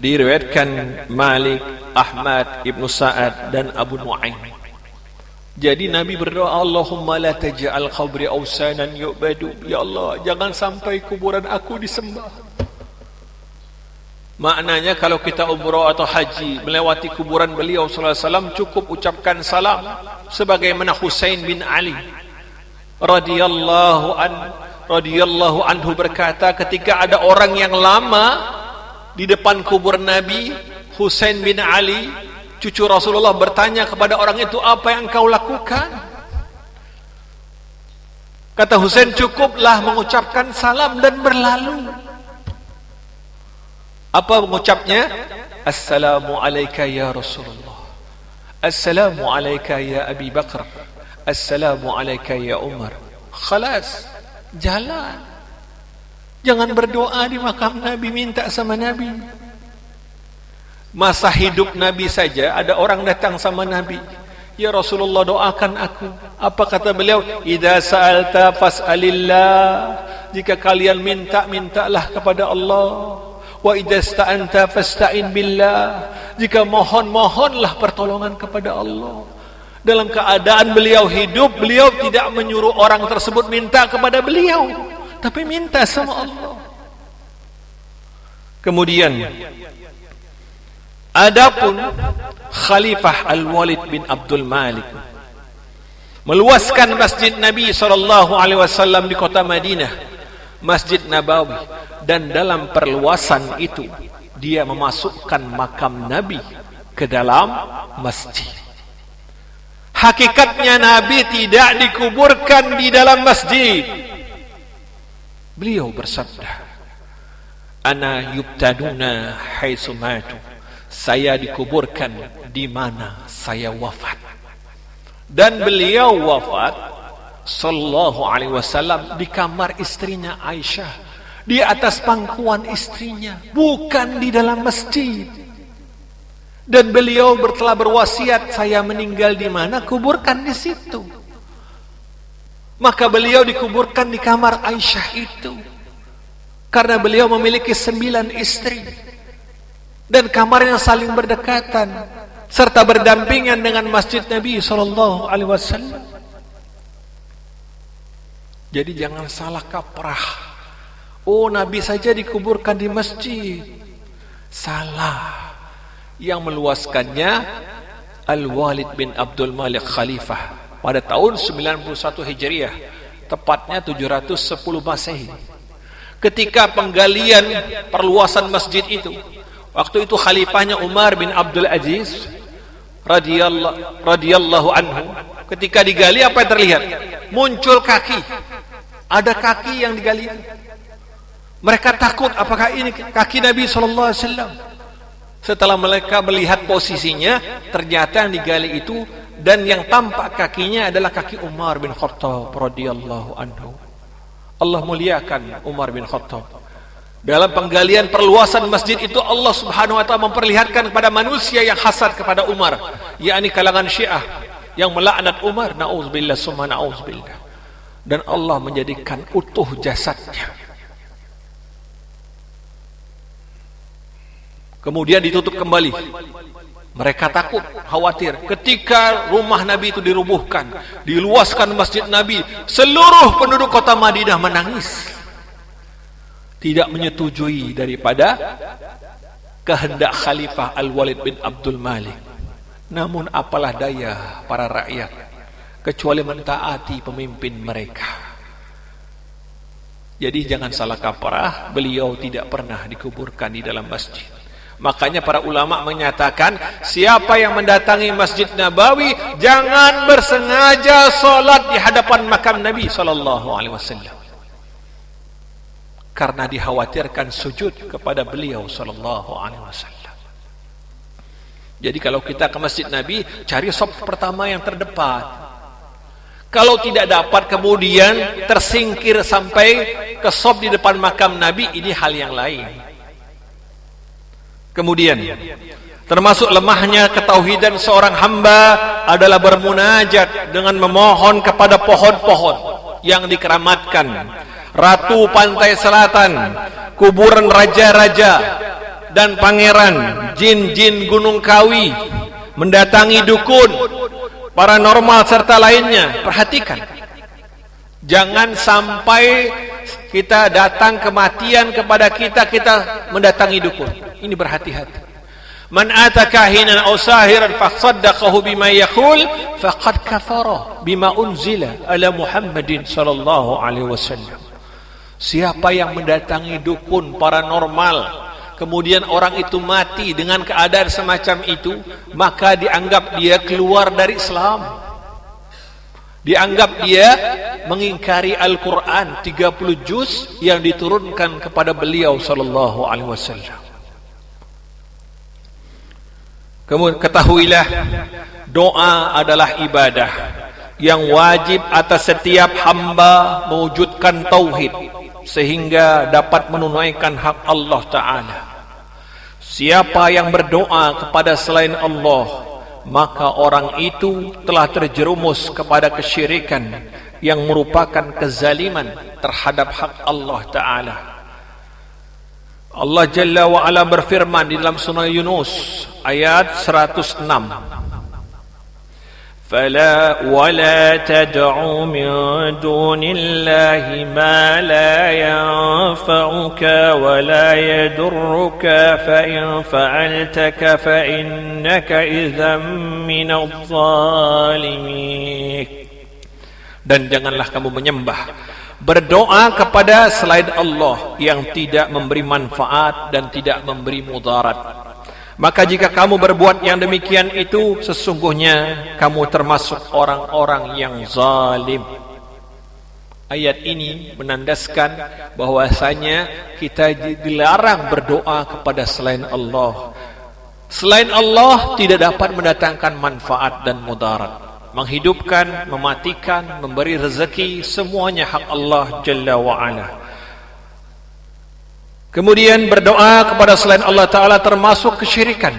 diriwayatkan Malik, Ahmad, Ibnu Sa'ad dan Abu Nu'aim. Jadi Nabi berdoa, Allahumma la taj'al qabri awsanan yu'badu. Ya Allah, jangan sampai kuburan aku disembah. Maknanya kalau kita umrah atau haji melewati kuburan beliau sallallahu alaihi wasallam, cukup ucapkan salam sebagaimana Husain bin Ali radhiyallahu anhu berkata, ketika ada orang yang lama di depan kubur Nabi, Husain bin Ali cucu Rasulullah bertanya kepada orang itu, apa yang engkau lakukan? Kata Husain, cukuplah mengucapkan salam dan berlalu. Apa mengucapnya? Assalamu alayka ya Rasulullah, Assalamu alayka ya Abi Bakar, Assalamu alayka ya Umar. Khalas, jalan. Jangan berdoa di makam Nabi, minta sama Nabi. Masa hidup Nabi saja ada orang datang sama Nabi, ya Rasulullah, doakan aku. Apa kata beliau? Idza sa'alta fas'alillah, jika kalian minta, mintalah kepada Allah. Wa idza sta'anta fasta'in billah, jika mohon, mohonlah pertolongan kepada Allah. Dalam keadaan beliau hidup, beliau tidak menyuruh orang tersebut minta kepada beliau, tapi minta sama Allah. Kemudian adapun Khalifah Al-Walid bin Abdul Malik meluaskan masjid Nabi SAW di kota Madinah, Masjid Nabawi, dan dalam perluasan itu dia memasukkan makam Nabi ke dalam masjid. Hakikatnya Nabi tidak dikuburkan di dalam masjid. Beliau bersabda, ana yubtaduna haitsu matu, saya dikuburkan di mana saya wafat. Dan beliau wafat sallallahu alaihi wasallam di kamar istrinya Aisyah, di atas pangkuan istrinya, bukan di dalam masjid. Dan beliau telah berwasiat, saya meninggal di mana, kuburkan di situ. Maka beliau dikuburkan di kamar Aisyah itu, karena beliau memiliki 9 istri dan kamarnya saling berdekatan. serta berdampingan dengan masjid Nabi sallallahu alaihi wasallam. Jadi jangan salah kaprah. Oh, Nabi saja dikuburkan di masjid. Salah. Yang meluaskannya Al-Walid bin Abdul Malik Khalifah pada tahun 91 Hijriah, tepatnya 710 Masehi. Ketika penggalian perluasan masjid itu, waktu itu khalifahnya Umar bin Abdul Aziz radhiyallahu anhu. Ketika digali, apa yang terlihat? Muncul kaki. Ada kaki yang digali. Mereka takut, apakah ini kaki Nabi sallallahu alaihi wasallam? Setelah mereka melihat posisinya, ternyata yang digali itu dan yang tampak kakinya adalah kaki Umar bin Khattab radhiyallahu anhu. Allah muliakan Umar bin Khattab. Dalam penggalian perluasan masjid itu, Allah Subhanahu wa taala memperlihatkan kepada manusia yang hasad kepada Umar, yakni kalangan Syiah yang melaknat Umar, naudzubillah summa naudzubillah. Dan Allah menjadikan utuh jasadnya. Kemudian ditutup kembali. Mereka takut, khawatir. Ketika rumah Nabi itu dirubuhkan, diluaskan masjid Nabi, seluruh penduduk kota Madinah menangis. Tidak menyetujui daripada kehendak Khalifah Al-Walid bin Abdul Malik. Namun apalah daya para rakyat, kecuali mentaati pemimpin mereka. Jadi jangan salah kaprah, beliau tidak pernah dikuburkan di dalam masjid. Makanya para ulama menyatakan, siapa yang mendatangi Masjid Nabawi jangan bersengaja solat di hadapan makam Nabi sallallahu alaihi wasallam, karena dikhawatirkan sujud kepada beliau sallallahu alaihi wasallam. Jadi kalau kita ke Masjid Nabi, cari shaf pertama yang terdepan. Kalau tidak dapat kemudian tersingkir sampai ke shaf di depan makam Nabi, ini hal yang lain. Kemudian termasuk lemahnya ketauhidan seorang hamba adalah bermunajat dengan memohon kepada pohon-pohon yang dikeramatkan, ratu pantai selatan, kuburan raja-raja dan pangeran, jin-jin Gunung Kawi, mendatangi dukun, paranormal serta lainnya. Perhatikan, jangan sampai kita datang kematian kepada kita mendatangi dukun. Ini berhati-hati. Man ata kahinan aw sahiran fasaddaqahu bima yaqul faqad kafara bima unzila ala Muhammadin sallallahu alaihi wasallam. Siapa yang mendatangi dukun paranormal, kemudian orang itu mati dengan keadaan semacam itu, maka dianggap dia keluar dari Islam. Dianggap dia mengingkari Al-Quran 30 juz yang diturunkan kepada beliau sallallahu alaihi wasallam. Kemudian ketahuilah, doa adalah ibadah yang wajib atas setiap hamba mewujudkan tauhid sehingga dapat menunaikan hak Allah Ta'ala. Siapa yang berdoa kepada selain Allah, maka orang itu telah terjerumus kepada kesyirikan yang merupakan kezaliman terhadap hak Allah Ta'ala. Allah Jalla wa'ala berfirman di dalam surah Yunus ayat 106, فَلَا وَلَا تَدْعُوا مِن دُونِ اللَّهِ مَا لَا يَنفَعُكَ وَلَا يَضُرُّكَ فَإِن فَعَلْتَ فَإِنَّكَ إِذًا مِنَ الظَّالِمِينَ. Dan janganlah kamu menyembah, berdoa kepada selain Allah yang tidak memberi manfaat dan tidak memberi mudarat. Maka jika kamu berbuat yang demikian itu, sesungguhnya kamu termasuk orang-orang yang zalim. Ayat ini menandaskan bahwasanya kita dilarang berdoa kepada selain Allah. Selain Allah tidak dapat mendatangkan manfaat dan mudarat. Menghidupkan, mematikan, memberi rezeki, semuanya hak Allah Jalla wa'ala. Kemudian berdoa kepada selain Allah Ta'ala termasuk kesyirikan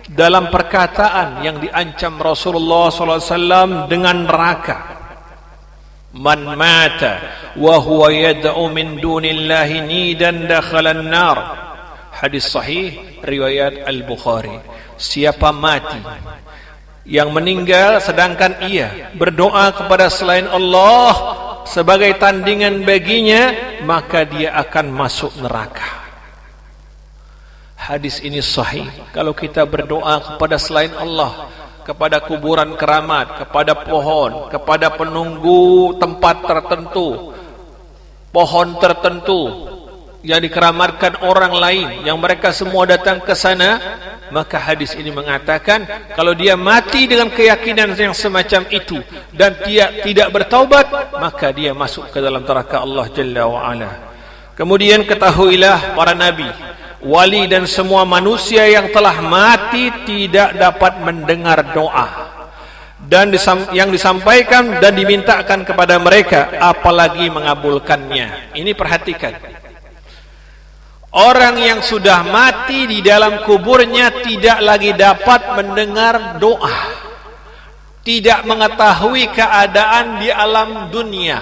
dalam perkataan yang diancam Rasulullah SAW dengan neraka. Man mata wa huwa yad'u min dunillahi nidan dakhala an-nar. Hadis sahih riwayat Al-Bukhari. siapa mati yang meninggal sedangkan ia berdoa kepada selain Allah sebagai tandingan baginya, maka dia akan masuk neraka. Hadis ini sahih. Kalau kita berdoa kepada selain Allah, kepada kuburan keramat, kepada pohon, kepada penunggu tempat tertentu, pohon tertentu yang dikeramatkan orang lain, yang mereka semua datang ke sana, maka hadis ini mengatakan kalau dia mati dengan keyakinan yang semacam itu dan dia tidak bertaubat, maka dia masuk ke dalam neraka Allah Jalla wa Ala. Kemudian ketahuilah para nabi, wali dan semua manusia yang telah mati tidak dapat mendengar doa dan yang disampaikan dan dimintakan kepada mereka, apalagi mengabulkannya. Ini perhatikan, orang yang sudah mati di dalam kuburnya tidak lagi dapat mendengar doa, tidak mengetahui keadaan di alam dunia.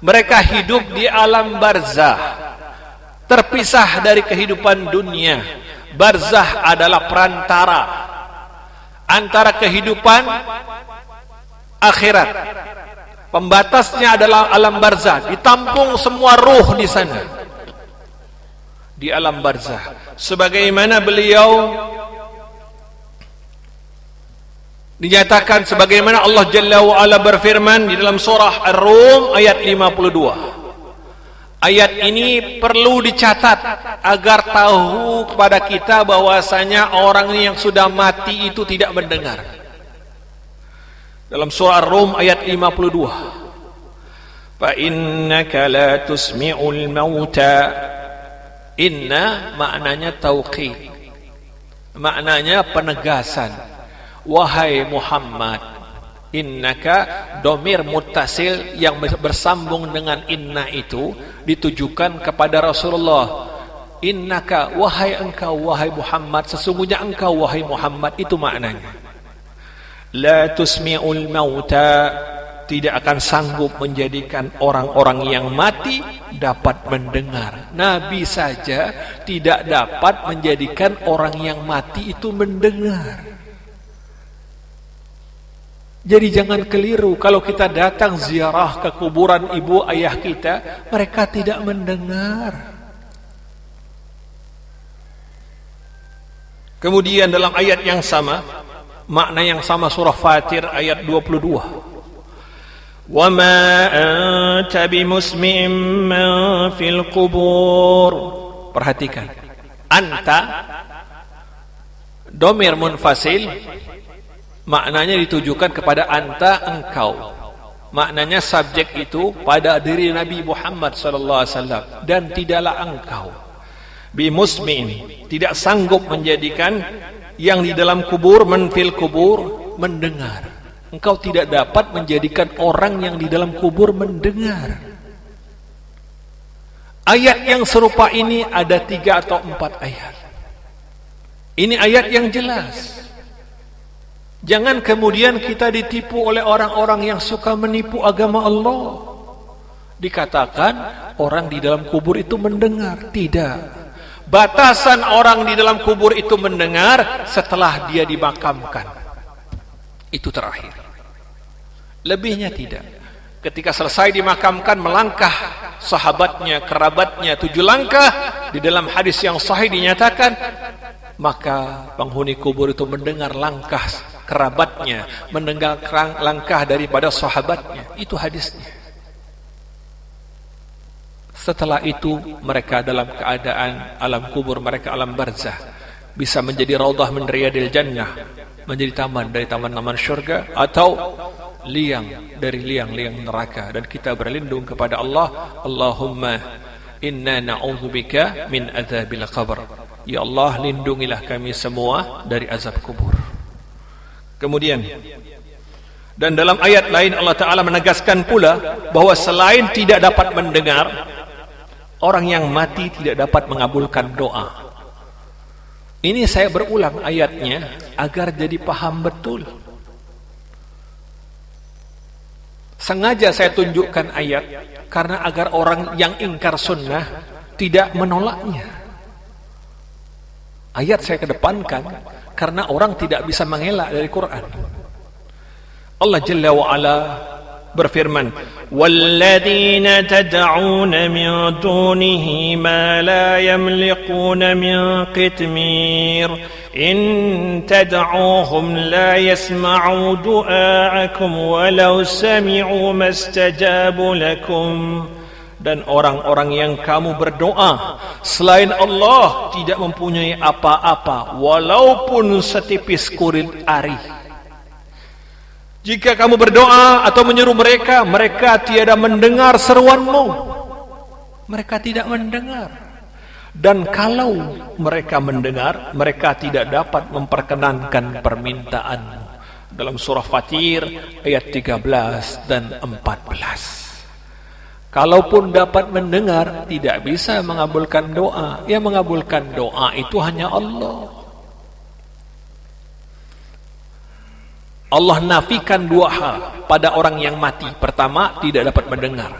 Mereka hidup di alam barzah, terpisah dari kehidupan dunia. Barzah adalah perantara antara kehidupan akhirat. Pembatasnya adalah alam barzah, ditampung semua ruh di sana, di alam barzah. Sebagaimana beliau dinyatakan, sebagaimana Allah Jalla wa Ala berfirman di dalam surah Ar-Rum ayat 52. Ayat ini perlu dicatat agar tahu kepada kita bahwasanya orang yang sudah mati itu tidak mendengar. Dalam surah Ar-Rum ayat 52. Fa innaka la tusmi'ul mauta. Inna maknanya tauqid, maknanya penegasan. Wahai Muhammad, innaka domir muttasil yang bersambung dengan inna itu ditujukan kepada Rasulullah. Innaka, wahai engkau, wahai Muhammad, sesungguhnya engkau, wahai Muhammad, itu maknanya. La tusmi'ul mauta, tidak akan sanggup menjadikan orang-orang yang mati dapat mendengar. Nabi saja tidak dapat menjadikan orang yang mati itu mendengar. Jadi jangan keliru kalau kita datang ziarah ke kuburan ibu ayah kita, mereka tidak mendengar. Kemudian dalam ayat yang sama, makna yang sama, surah Fatir ayat 22. Wa ma anta bimusmi'in man fil qubur. Perhatikan, anta domir munfasil, maknanya ditujukan kepada anta, engkau. Maknanya subjek itu pada diri Nabi Muhammad sallallahu alaihi wasallam, dan tidaklah engkau bimusmin, tidak sanggup menjadikan yang di dalam kubur, menfil kubur, mendengar. Engkau tidak dapat menjadikan orang yang di dalam kubur mendengar. Ayat yang serupa ini ada 3 atau 4 ayat. Ini ayat yang jelas. Jangan kemudian kita ditipu oleh orang-orang yang suka menipu agama Allah. Dikatakan orang di dalam kubur itu mendengar. Tidak. Batasan orang di dalam kubur itu mendengar setelah dia dimakamkan. Itu terakhir. Lebihnya tidak. Ketika selesai dimakamkan, melangkah sahabatnya, kerabatnya 7 langkah. Di dalam hadis yang sahih dinyatakan, maka penghuni kubur itu mendengar langkah kerabatnya, mendengar langkah daripada sahabatnya. Itu hadisnya. Setelah itu mereka dalam keadaan alam kubur mereka, alam barzah, bisa menjadi raudhah min riyadil jannah, menjadi taman dari taman-taman syurga, atau liang dari liang-liang neraka. Dan kita berlindung kepada Allah. Allahumma inna na'udzubika min adzabil qabr. Ya Allah, lindungilah kami semua dari azab kubur. Kemudian, dan dalam ayat lain Allah Ta'ala menegaskan pula bahwa selain tidak dapat mendengar, orang yang mati tidak dapat mengabulkan doa. Ini saya berulang ayatnya agar jadi paham betul. Sengaja saya tunjukkan ayat karena agar orang yang ingkar sunnah tidak menolaknya. Ayat saya kedepankan karena orang tidak bisa mengelak dari Quran. Allah Jalla wa Ala berfirman, "Walladzina tad'una min dunihi ma la yamliquna min qitmir in tad'uuhum la yasma'u du'aakum walau sami'u mastajabu lakum." Dan orang-orang yang kamu berdoa selain Allah tidak mempunyai apa-apa walaupun setipis kulit ari. Jika kamu berdoa atau menyuruh mereka, mereka tiada mendengar seruanmu. Mereka tidak mendengar. Dan kalau mereka mendengar, mereka tidak dapat memperkenankan permintaanmu. Dalam surah Fatir ayat 13 dan 14. Kalaupun dapat mendengar, tidak bisa mengabulkan doa. Yang mengabulkan doa itu hanya Allah. Allah nafikan dua hal pada orang yang mati. Pertama, tidak dapat mendengar.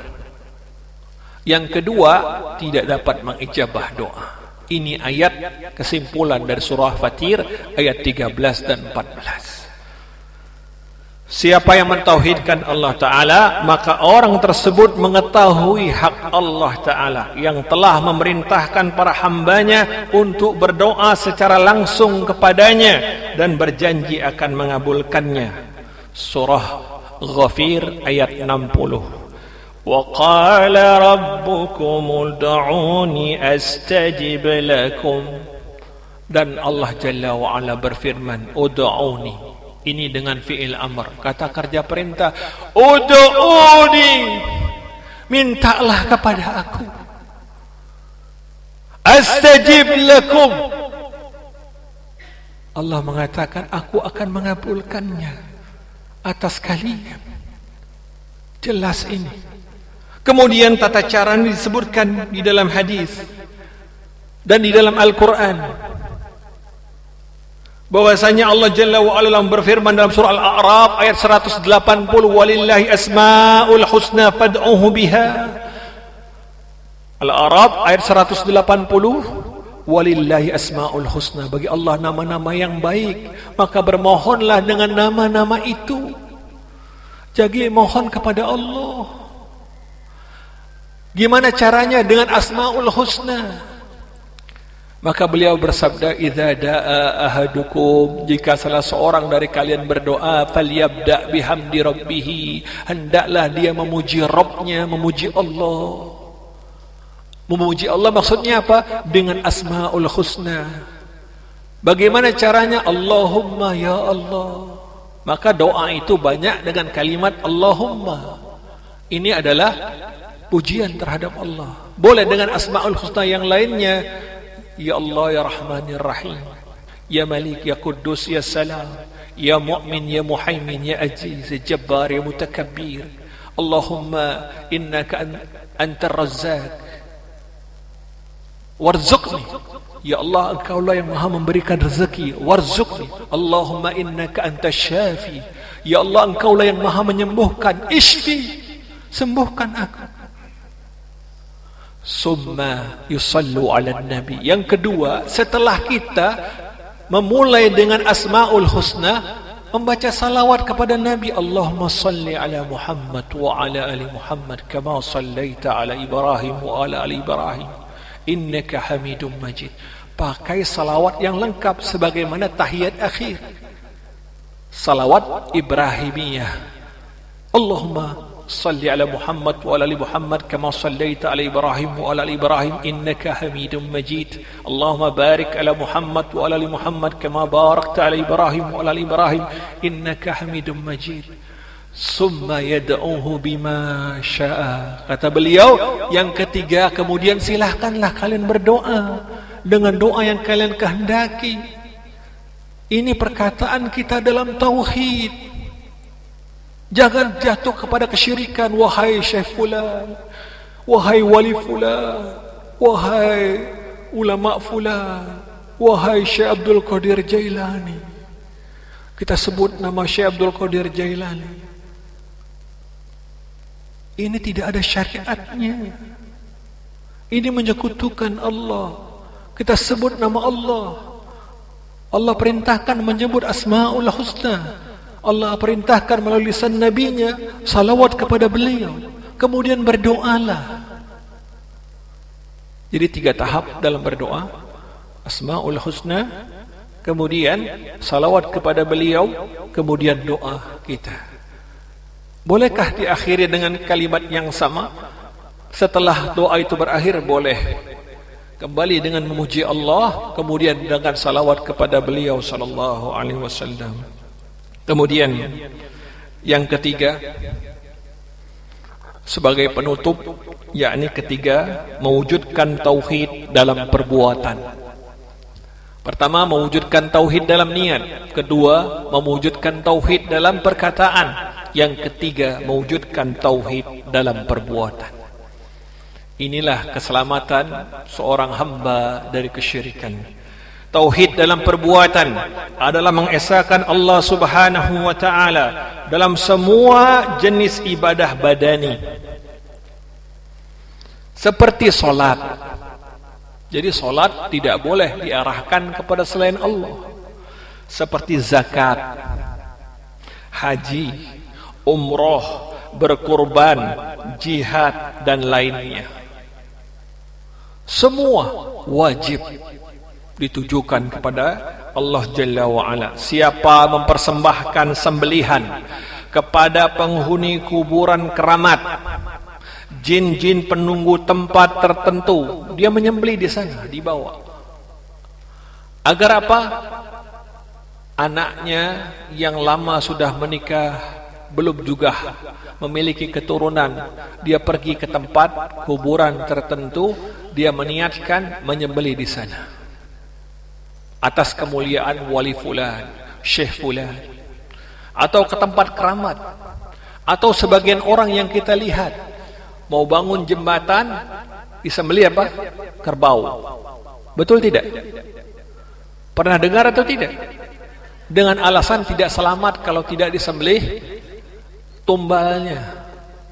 Yang kedua, tidak dapat mengijabah doa. Ini ayat kesimpulan dari surah Fatir ayat 13 dan 14. Siapa yang mentauhidkan Allah Ta'ala, maka orang tersebut mengetahui hak Allah Ta'ala yang telah memerintahkan para hambanya untuk berdoa secara langsung kepadanya dan berjanji akan mengabulkannya. Surah Ghafir ayat 60. Wa qala rabbukum ud'uni astajib lakum. Dan Allah Jalla wa Ala berfirman, ud'uni. Ini dengan fi'il amr, kata kerja perintah. Ud'uni, mintalah kepada aku. Astajib lakum. Allah mengatakan, aku akan mengabulkannya atas kalian. Jelas ini. Kemudian tata cara ini disebutkan di dalam hadis dan di dalam Al-Quran. Bahwasanya Allah Jalla wa Ala berfirman dalam surah Al-A'raf ayat 180, walillahi asmaul husna fad'uhu biha. Al-A'raf ayat 180, walillahi asmaul husna, bagi Allah nama-nama yang baik, maka bermohonlah dengan nama-nama itu. Jadi mohon kepada Allah. Gimana caranya? Dengan asmaul husna. Maka beliau bersabda, idza da'a ahadukum, jika salah seorang dari kalian berdoa, falyabda bihamdi rabbih, hendaklah dia memuji Rabbnya, memuji Allah. Memuji Allah maksudnya apa? Dengan asmaul husna. Bagaimana caranya? Allahumma ya Allah. Maka doa itu banyak dengan kalimat Allahumma. Ini adalah pujian terhadap Allah. Boleh dengan asmaul husna yang lainnya. Ya Allah ya Rahmanir Rahim, Ya Malik ya Quddus ya Salam, Ya Mu'min ya Muhaimin ya Aziz ya Jabbar ya Mutakabbir. Allahumma innaka antar Razzaq warzuqni. Ya Allah, Engkaulah yang Maha memberikan rezeki. Warzuqni. Allahumma innaka antas Syafi. Ya Allah, Engkaulah yang Maha menyembuhkan. Ishfi, sembuhkan aku. Summa yusallu ala nabi. Yang kedua, setelah kita memulai dengan asmaul husna, membaca salawat kepada Nabi. Allahumma salli ala Muhammad wa ala ali Muhammad kama sallaita ala Ibrahim wa ala ali Ibrahim innaka Hamidum Majid. Pakai salawat yang lengkap sebagaimana tahiyat akhir, salawat Ibrahimiyah. Allahumma salli ala Muhammad wa ala ali Muhammad kama sallaita ala Ibrahim wa ala ali Ibrahim innaka Hamidum Majid. Allahumma barik ala Muhammad wa ala ali Muhammad kama barakta ala Ibrahim wa ala ali Ibrahim innaka Hamidum Majid. Summa yad'uhu bima syaa. Kata beliau, yang ketiga, kemudian silahkanlah kalian berdoa dengan doa yang kalian kehendaki. Ini perkataan kita dalam tauhid. Jangan jatuh kepada kesyirikan. Wahai Syekh fulan, wahai wali fulan, wahai ulama fulan, wahai Syekh Abdul Qadir Jailani. Kita sebut nama Syekh Abdul Qadir Jailani. Ini tidak ada syariatnya. Ini menyekutukan Allah. Kita sebut nama Allah. Allah perintahkan menyebut Asmaul Husna. Allah perintahkan melalui lisan nabinya salawat kepada beliau. Kemudian berdoalah. Jadi 3 tahap dalam berdoa. Asmaul Husna, kemudian salawat kepada beliau, kemudian doa kita. Bolehkah diakhiri dengan kalimat yang sama? Setelah doa itu berakhir, boleh. Kembali dengan memuji Allah, kemudian dengan salawat kepada beliau sallallahu alaihi wasallam. Kemudian yang ketiga, sebagai penutup, yakni ketiga, mewujudkan tauhid dalam perbuatan. Pertama, mewujudkan tauhid dalam niat. Kedua, mewujudkan tauhid dalam perkataan. Yang ketiga, mewujudkan tauhid dalam perbuatan. Inilah keselamatan seorang hamba dari kesyirikan. Tauhid dalam perbuatan adalah mengesahkan Allah Subhanahu wa taala dalam semua jenis ibadah badani. Seperti salat. Jadi salat tidak boleh diarahkan kepada selain Allah. Seperti zakat, haji, umroh, berkurban, jihad dan lainnya. Semua wajib ditujukan kepada Allah Jalla wa'ala. Siapa mempersembahkan sembelihan kepada penghuni kuburan keramat, jin-jin penunggu tempat tertentu, dia menyembelih di sana, dibawa. Agar apa? Anaknya yang lama sudah menikah, belum juga memiliki keturunan, dia pergi ke tempat kuburan tertentu, dia meniatkan menyembelih di sana atas kemuliaan wali fulan, syekh fulan, atau ke tempat keramat, atau sebagian orang yang kita lihat mau bangun jembatan disembelih apa? Kerbau. Betul tidak? Pernah dengar atau tidak? Dengan alasan tidak selamat kalau tidak disembelih tumbalnya.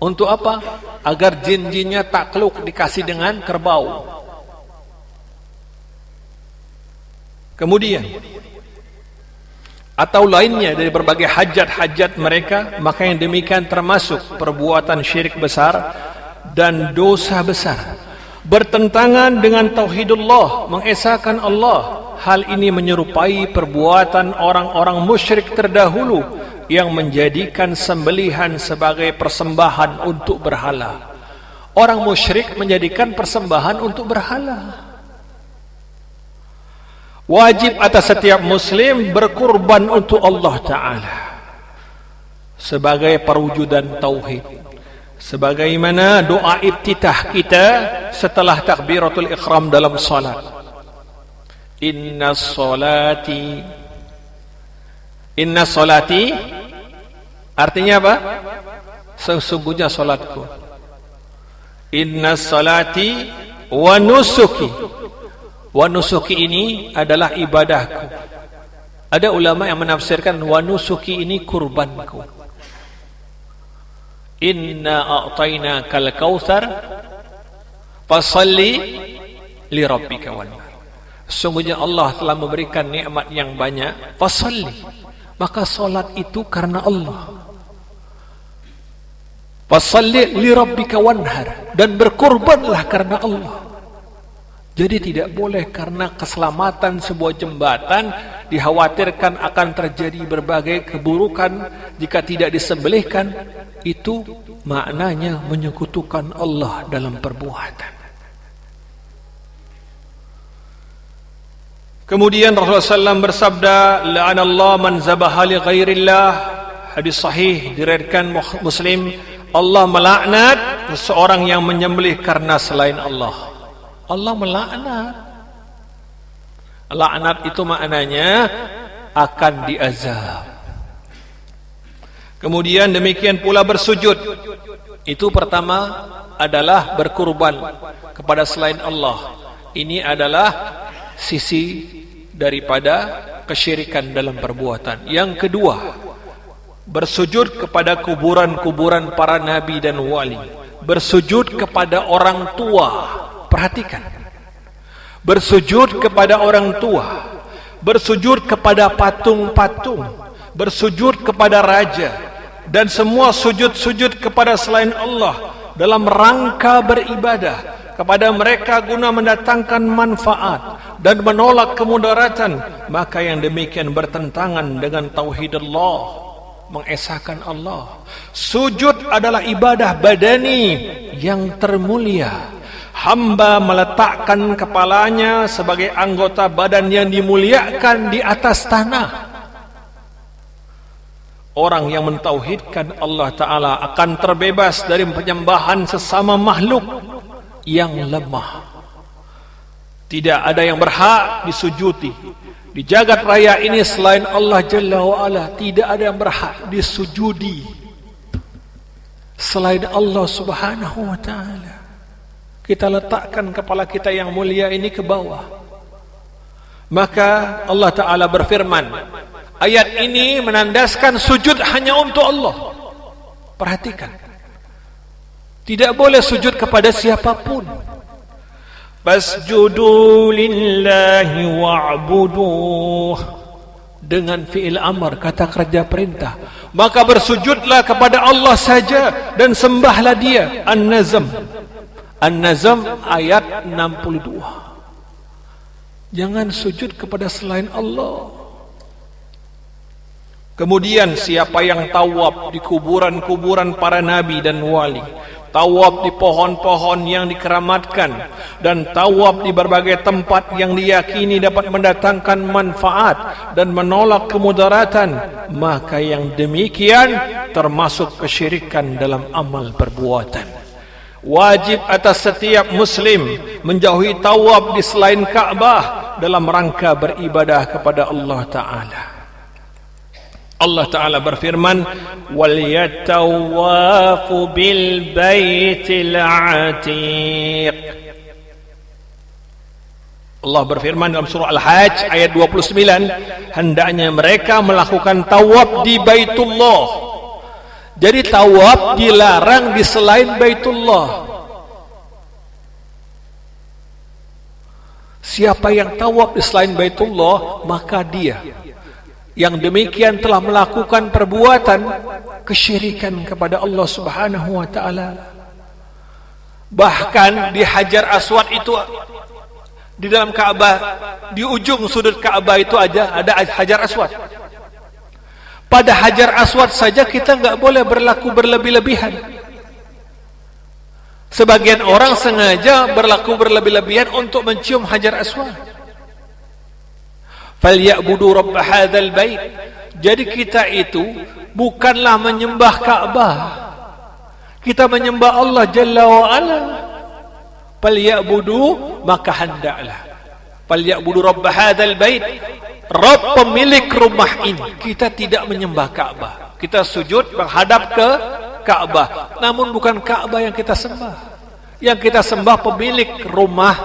Untuk apa? Agar jin-jinnya takluk, dikasih dengan kerbau. Kemudian atau lainnya dari berbagai hajat-hajat mereka, maka yang demikian termasuk perbuatan syirik besar dan dosa besar, bertentangan dengan tauhidullah, mengesahkan Allah. Hal ini menyerupai perbuatan orang-orang musyrik terdahulu yang menjadikan sembelihan sebagai persembahan untuk berhala. Orang musyrik menjadikan persembahan untuk berhala. Wajib atas setiap muslim berkurban untuk Allah Ta'ala sebagai perwujudan tauhid, sebagaimana doa iftitah kita setelah takbiratul ihram dalam salat. Inna salati, artinya apa? Sesungguhnya salatku. Inna salati wa nusuki. Wa nusuki ini adalah ibadahku. Ada ulama yang menafsirkan wa nusuki ini kurbanku. Inna a'tainakal kautsar fasalli li rabbika wanhar. Sesungguhnya Allah telah memberikan nikmat yang banyak, fasalli, maka salat itu karena Allah. Fasalli li rabbika wanhar, dan berkurbanlah karena Allah. Jadi tidak boleh karena keselamatan sebuah jembatan dikhawatirkan akan terjadi berbagai keburukan jika tidak disembelihkan. Itu maknanya menyekutukan Allah dalam perbuatan. Kemudian Rasulullah SAW bersabda, la'anallahu man zabaha li ghairillah. Hadis sahih diriwayatkan Muslim. Allah melaknat seseorang yang menyembelih karena selain Allah. Allah melaknat. Laknat itu maknanya akan diazab. Kemudian demikian pula bersujud. Itu pertama adalah berkurban kepada selain Allah. Ini adalah sisi daripada kesyirikan dalam perbuatan. Yang kedua, bersujud kepada kuburan-kuburan para nabi dan wali. Bersujud kepada orang tua. Perhatikan, bersujud kepada orang tua, bersujud kepada patung-patung, bersujud kepada raja, dan semua sujud-sujud kepada selain Allah dalam rangka beribadah kepada mereka guna mendatangkan manfaat dan menolak kemudaratan, maka yang demikian bertentangan dengan tauhid Allah, mengesahkan Allah. Sujud adalah ibadah badani yang termulia. Hamba meletakkan kepalanya sebagai anggota badan yang dimuliakan di atas tanah. Orang yang mentauhidkan Allah Ta'ala akan terbebas dari penyembahan sesama makhluk yang lemah. Tidak ada yang berhak disujudi di jagat raya ini selain Allah Jalla wa'ala. Tidak ada yang berhak disujudi selain Allah Subhanahu wa ta'ala. Kita letakkan kepala kita yang mulia ini ke bawah. Maka Allah Ta'ala berfirman, ayat ini menandaskan sujud hanya untuk Allah. Perhatikan, tidak boleh sujud kepada siapapun. Fasjudu lillahi wa'buduh, dengan fi'il amr, kata kerja perintah. Maka bersujudlah kepada Allah saja dan sembahlah Dia. An-Nazm, An-Nazm ayat 62. Jangan sujud kepada selain Allah. Kemudian siapa yang tawaf di kuburan-kuburan para nabi dan wali, tawaf di pohon-pohon yang dikeramatkan, dan tawaf di berbagai tempat yang diyakini dapat mendatangkan manfaat dan menolak kemudaratan, maka yang demikian termasuk kesyirikan dalam amal perbuatan. Wajib atas setiap muslim menjauhi tawaf di selain Ka'bah dalam rangka beribadah kepada Allah Ta'ala. Allah Ta'ala berfirman, وَلْيَتَوَّافُ بِالْبَيْتِ الْعَتِيقِ. Allah berfirman dalam surah Al-Hajj ayat 29, hendaknya mereka melakukan tawaf di Baitullah. Jadi tawaf dilarang di selain Baitullah. Siapa yang tawaf di selain Baitullah, maka dia yang demikian telah melakukan perbuatan kesyirikan kepada Allah Subhanahu wa ta'ala. Bahkan di Hajar Aswad itu, di dalam Ka'bah, di ujung sudut Ka'bah itu aja ada Hajar Aswad. Pada Hajar Aswad saja kita nggak boleh berlaku berlebih-lebihan. Sebagian orang sengaja berlaku berlebih-lebihan untuk mencium Hajar Aswad. Falyabudu rabb hadzal bait. Jadi kita itu bukanlah menyembah Ka'bah, kita menyembah Allah Jalla wa Ala. Falyabudu, maka hendaklah. Falyabudu rabb hadzal bait, Rabb pemilik rumah ini. Kita tidak menyembah Ka'bah, kita sujud menghadap ke Ka'bah, namun bukan Ka'bah yang kita sembah. Yang kita sembah pemilik rumah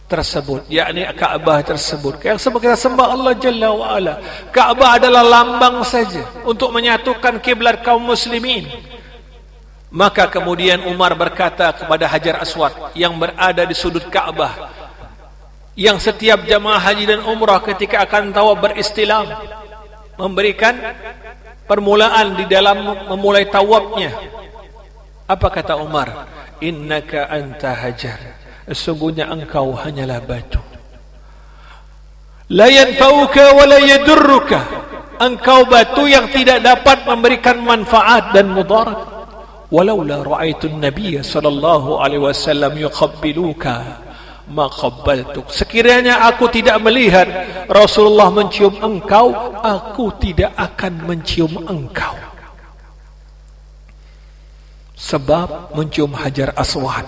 tersebut, yakni Ka'bah tersebut. Yang kita sembah Allah Jalla wa Ala. Ka'bah adalah lambang saja untuk menyatukan kiblat kaum muslimin. Maka kemudian Umar berkata kepada Hajar Aswad yang berada di sudut Ka'bah, yang setiap jamaah haji dan umrah ketika akan tawaf beristilam, memberikan permulaan di dalam memulai tawafnya. Apa kata Umar? Innaka anta hajar, sesungguhnya engkau hanyalah batu. La yanfa'uka wa la yadurruka, engkau batu yang tidak dapat memberikan manfaat dan mudarat. Walaula ra'aitun nabiyya sallallahu alaihi wasallam yuqabbiluka ma qabbaltuk, sekiranya aku tidak melihat Rasulullah mencium engkau, aku tidak akan mencium engkau. Sebab mencium Hajar Aswad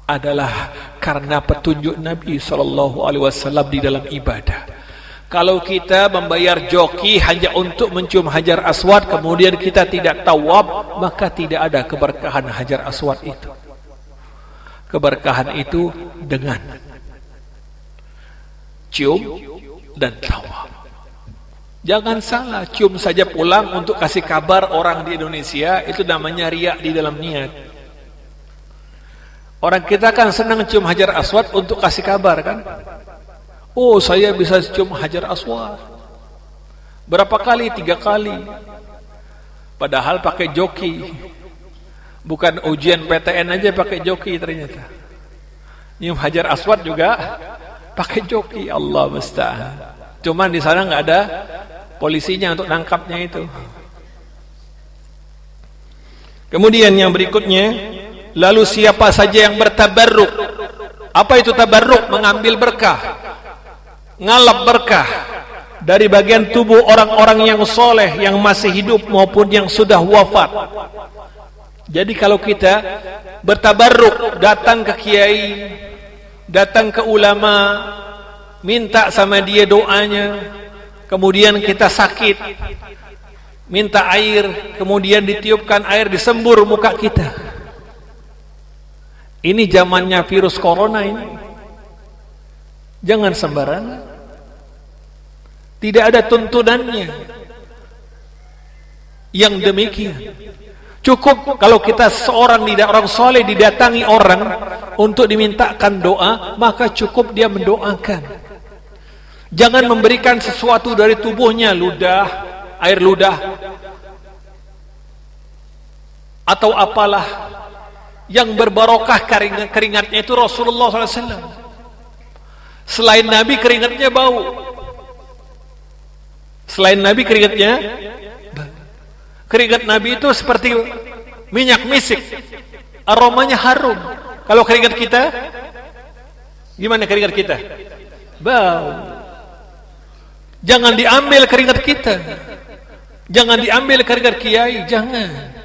adalah karena petunjuk Nabi SAW di dalam ibadah. Kalau kita membayar joki hanya untuk mencium Hajar Aswad, kemudian kita tidak tawaf, maka tidak ada keberkahan Hajar Aswad itu. Keberkahan itu dengan cium dan tawaf. Jangan salah, cium saja pulang untuk kasih kabar orang di Indonesia, itu namanya riak di dalam niat. Orang kita kan senang cium Hajar Aswad untuk kasih kabar kan. Oh, saya bisa cium Hajar Aswad. Berapa kali? 3 kali. Padahal pakai joki. Bukan ujian PTN aja pakai joki ternyata. Nyium Hajar Aswad juga pakai joki. Allah musta'an. Cuman di sana nggak ada polisinya untuk nangkapnya itu. Kemudian yang berikutnya, lalu siapa saja yang bertabarruk. Apa itu tabarruk? Mengambil berkah, ngalap berkah dari bagian tubuh orang-orang yang soleh, yang masih hidup maupun yang sudah wafat. Jadi kalau kita bertabarruk, datang ke kiai, datang ke ulama, minta sama dia doanya, kemudian kita sakit, minta air, kemudian ditiupkan air, disembur muka kita. Ini zamannya virus corona ini. Jangan sembarangan. Tidak ada tuntunannya yang demikian. Cukup kalau kita seorang orang soleh didatangi orang untuk dimintakan doa, maka cukup dia mendoakan. Jangan memberikan sesuatu dari tubuhnya, ludah, air ludah, atau apalah yang berbarokah keringatnya. Itu Rasulullah SAW. Selain Nabi keringatnya bau. Selain Nabi keringatnya, keringat Nabi itu seperti minyak misik, aromanya harum. Kalau keringat kita, gimana keringat kita? Bau. Jangan diambil keringat kita, jangan diambil keringat kiai, jangan.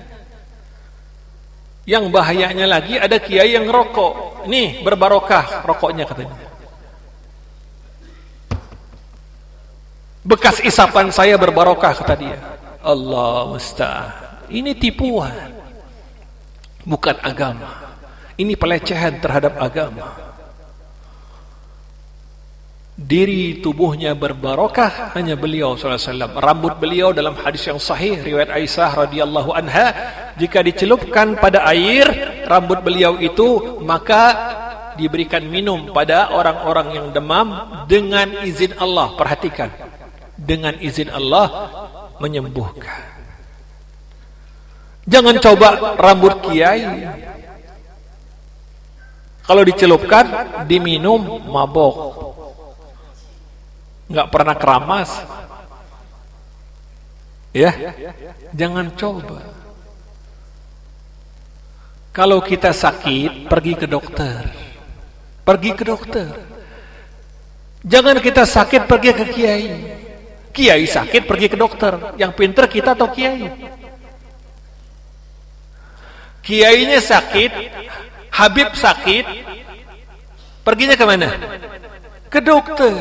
Yang bahayanya lagi, ada kiai yang rokok. Nih berbarokah rokoknya katanya. Bekas isapan saya berbarokah kata dia. Allah musta'an. Ini tipuan, bukan agama. Ini pelecehan terhadap agama. Diri tubuhnya berbarokah hanya beliau SAW. Rambut beliau dalam hadis yang sahih riwayat Aisyah radhiyallahu anha, jika dicelupkan pada air rambut beliau itu, maka diberikan minum pada orang-orang yang demam dengan izin Allah. Perhatikan, dengan izin Allah menyembuhkan. Jangan coba rambut kiai, kalau dicelupkan diminum mabok, nggak pernah keramas, ya. Jangan coba. Kalau kita sakit, pergi ke dokter. Pergi ke dokter. Jangan kita sakit pergi ke kiai. Kiai sakit pergi ke dokter. Yang pintar kita atau kiai? Kiainya sakit, Habib sakit, perginya kemana? Ke dokter.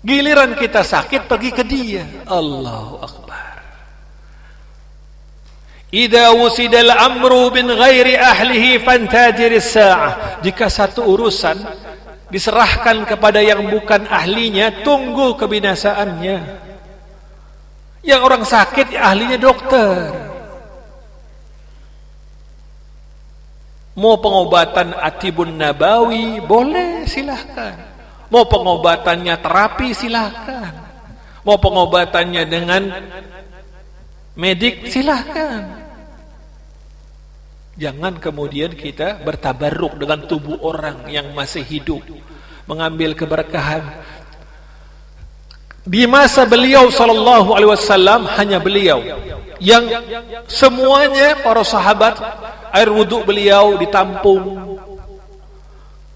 Giliran kita sakit pergi ke dia. Allahu Akbar. Idza wusidal amru bin ghairi ahlihi fantajiris sa'ah. Jika satu urusan diserahkan kepada yang bukan ahlinya, tunggu kebinasaannya. Yang orang sakit ahlinya dokter. Mau pengobatan Atibun Nabawi, boleh, silahkan. Mau pengobatannya terapi, silahkan. Mau pengobatannya dengan medik, silahkan. Jangan kemudian kita bertabarruk dengan tubuh orang yang masih hidup, mengambil keberkahan. Di masa beliau sallallahu alaihi wasallam, hanya beliau yang semuanya para sahabat, air wudhu beliau ditampung,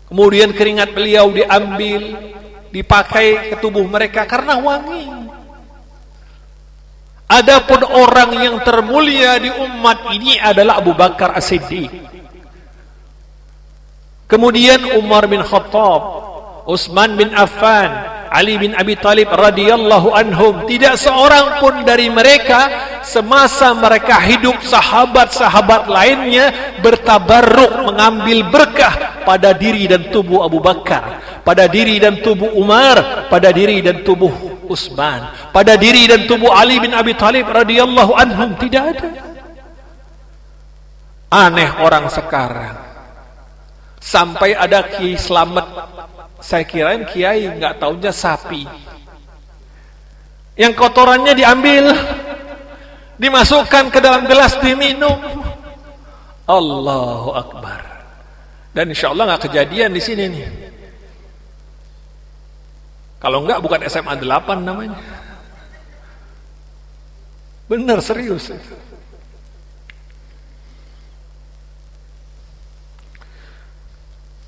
kemudian keringat beliau diambil, dipakai ke tubuh mereka karena wangi. Adapun orang yang termulia di umat ini adalah Abu Bakar As-Siddiq, kemudian Umar bin Khattab, Utsman bin Affan, Ali bin Abi Thalib radhiyallahu anhum. Tidak seorang pun dari mereka semasa mereka hidup, sahabat-sahabat lainnya bertabarruk mengambil berkah pada diri dan tubuh Abu Bakar, pada diri dan tubuh Umar, pada diri dan tubuh Utsman, pada diri dan tubuh Ali bin Abi Thalib radhiyallahu anhum. Tidak ada. Aneh orang sekarang, sampai ada Ki Slamet Saya kirain kiai, nggak taunya sapi. Yang kotorannya diambil, dimasukkan ke dalam gelas, diminum. Allahu Akbar. Dan insya Allah nggak kejadian di sini nih. Kalau enggak bukan SMA 8 namanya. Benar, serius.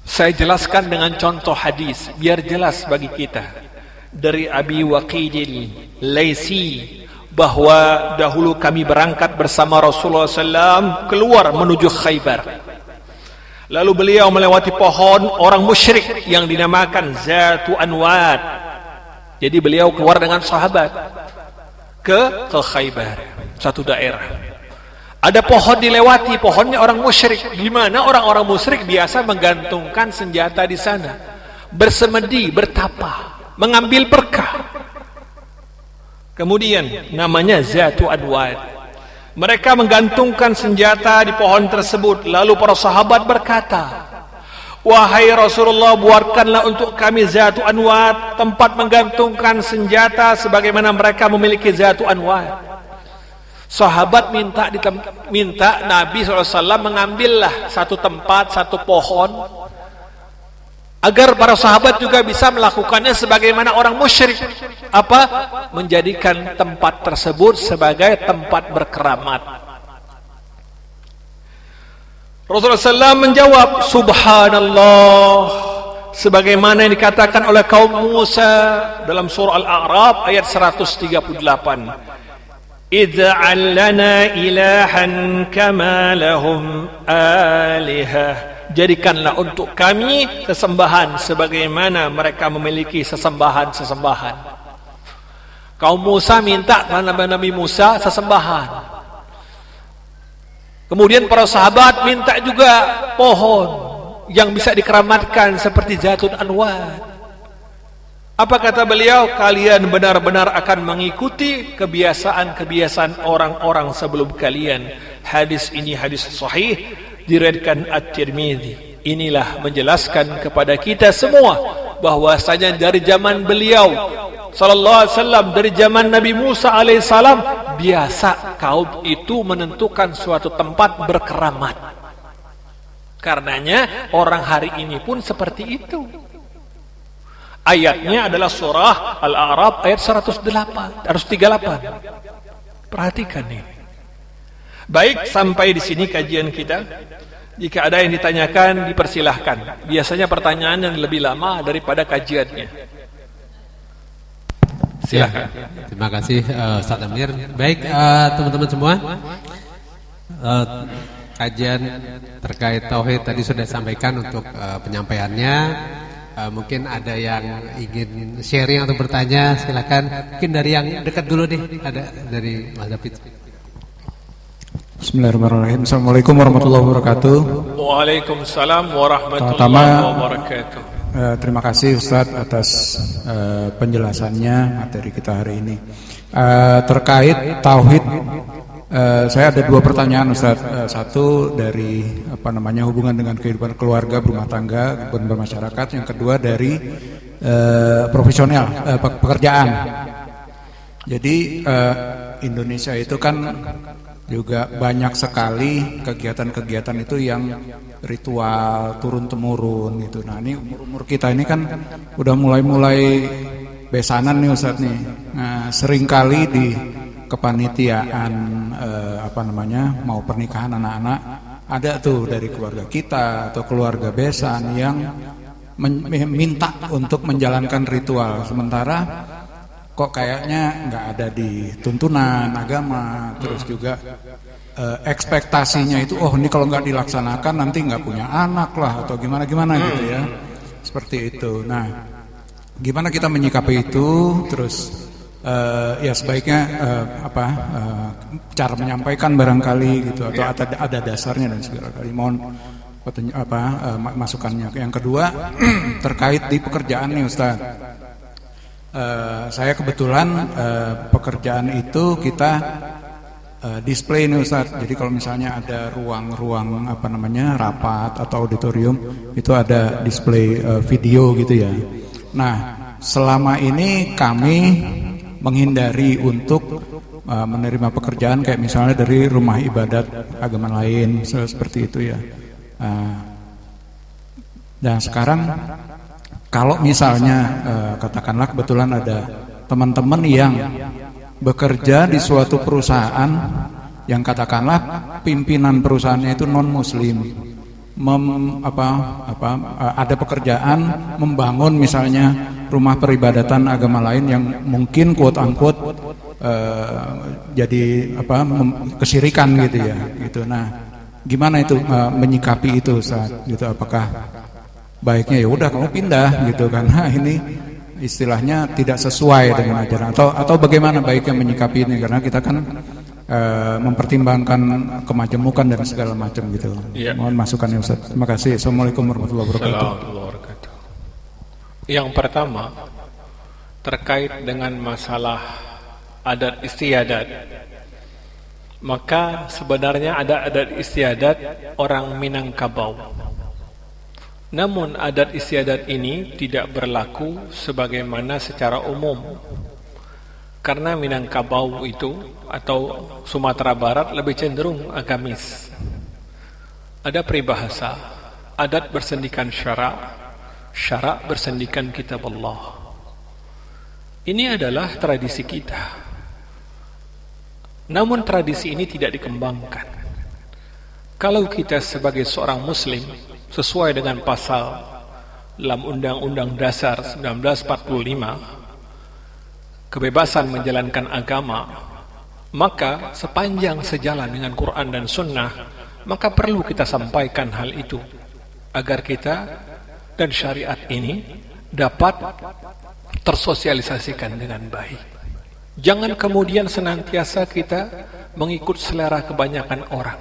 Saya jelaskan dengan contoh hadis biar jelas bagi kita. Dari Abi Waqidil Laisi, bahwa dahulu kami berangkat bersama Rasulullah SAW keluar menuju Khaybar. Lalu beliau melewati pohon orang musyrik yang dinamakan Zatu Anwat. Jadi beliau keluar dengan sahabat ke Khaybar, satu daerah. Ada pohon dilewati, pohonnya orang musyrik. Di mana orang-orang musyrik biasa menggantungkan senjata di sana, bersemedi, bertapa, mengambil berkah. Kemudian namanya Zatu Anwat. Mereka menggantungkan senjata di pohon tersebut. Lalu para sahabat berkata, wahai Rasulullah, buatkanlah untuk kami Zatu Anwat, tempat menggantungkan senjata sebagaimana mereka memiliki Zatu Anwat. Sahabat minta Nabi SAW mengambillah satu tempat, satu pohon, agar para sahabat juga bisa melakukannya sebagaimana orang musyrik. Apa? Menjadikan tempat tersebut sebagai tempat berkeramat. Rasulullah SAW menjawab, subhanallah, sebagaimana yang dikatakan oleh kaum Musa dalam surah Al-A'raf ayat 138. Ij'al lana ilahan kama lahum alihah. Jadikanlah untuk kami sesembahan sebagaimana mereka memiliki sesembahan-sesembahan. Kaum Musa minta kepada Nabi Musa sesembahan. Kemudian para sahabat minta juga pohon yang bisa dikeramatkan seperti Zatun Anwat. Apa kata beliau? Kalian benar-benar akan mengikuti kebiasaan-kebiasaan orang-orang sebelum kalian. Hadis ini hadis sahih, diriwayatkan At-Tirmidzi. Inilah menjelaskan kepada kita semua bahwasanya dari zaman beliau sallallahu alaihi wasallam, dari zaman Nabi Musa alaihissalam, biasa kaum itu menentukan suatu tempat berkeramat. Karenanya orang hari ini pun seperti itu. Ayatnya adalah surah Al-A'raf ayat 138. Perhatikan ini. Baik, sampai di sini kajian kita. Jika ada yang ditanyakan, dipersilahkan. Biasanya pertanyaan yang lebih lama daripada kajiannya. Silakan. Ya, terima kasih Ustaz Amir. Baik, teman-teman semua, kajian terkait tauhid tadi sudah disampaikan untuk penyampaiannya. Mungkin ada yang ingin sharing atau bertanya, silakan. Mungkin dari yang dekat dulu deh, ada dari Mas David. Bismillahirrahmanirrahim. Assalamualaikum warahmatullahi wabarakatuh. Waalaikumsalam warahmatullahi wabarakatuh. Terima kasih Ustadz atas penjelasannya materi kita hari ini. Terkait tauhid, saya ada dua pertanyaan Ustadz. Satu dari hubungan dengan kehidupan keluarga, berumah tangga, kehidupan bermasyarakat. Yang kedua dari profesional, pekerjaan. Jadi Indonesia itu kan juga banyak sekali kegiatan-kegiatan itu yang ritual turun-temurun gitu. Nah ini umur kita ini kan udah mulai besanan nih Ustadz nih. Nah seringkali di kepanitiaan mau pernikahan anak-anak ada tuh dari keluarga kita atau keluarga besan yang minta untuk menjalankan ritual, sementara kok kayaknya nggak ada di tuntunan agama. Terus juga ekspektasinya itu, oh ini kalau nggak dilaksanakan nanti nggak punya anak lah atau gimana gitu ya, seperti itu. Nah gimana kita menyikapi itu? Terus ya sebaiknya cara menyampaikan barangkali gitu, atau ada dasarnya dan segala kali. Mohon masukannya. Yang kedua terkait di pekerjaan nih Ustaz. Saya kebetulan pekerjaan itu kita display nih Ustaz. Jadi kalau misalnya ada ruang-ruang rapat atau auditorium, itu ada display video gitu ya. Nah, selama ini kami menghindari untuk menerima pekerjaan kayak misalnya dari rumah ibadat agama lain seperti itu ya. Dan sekarang kalau misalnya katakanlah kebetulan ada teman-teman yang bekerja di suatu perusahaan yang katakanlah pimpinan perusahaannya itu non muslim, ada pekerjaan membangun misalnya rumah peribadatan agama lain yang mungkin quote unquote jadi kesyirikan gitu ya gitu. Nah, gimana itu menyikapi itu saat gitu? Apakah baiknya ya udah kamu pindah gitu karena ini istilahnya tidak sesuai dengan ajaran, atau bagaimana baiknya menyikapi ini, karena kita kan mempertimbangkan kemajemukan dan segala macam gitu. Ya. Mohon masukannya Ustaz. Terima kasih. Assalamualaikum warahmatullahi wabarakatuh. Yang pertama terkait dengan masalah adat istiadat, maka sebenarnya ada adat istiadat orang Minangkabau. Namun adat istiadat ini tidak berlaku sebagaimana secara umum, karena Minangkabau itu atau Sumatera Barat lebih cenderung agamis. Ada peribahasa, adat bersendikan syara, syara bersendikan kitab Allah. Ini adalah tradisi kita. Namun tradisi ini tidak dikembangkan. Kalau kita sebagai seorang muslim sesuai dengan pasal dalam Undang-Undang Dasar 1945, kebebasan menjalankan agama, maka sepanjang sejalan dengan Quran dan Sunnah, maka perlu kita sampaikan hal itu agar kita dan syariat ini dapat tersosialisasikan dengan baik. Jangan kemudian senantiasa kita mengikut selera kebanyakan orang.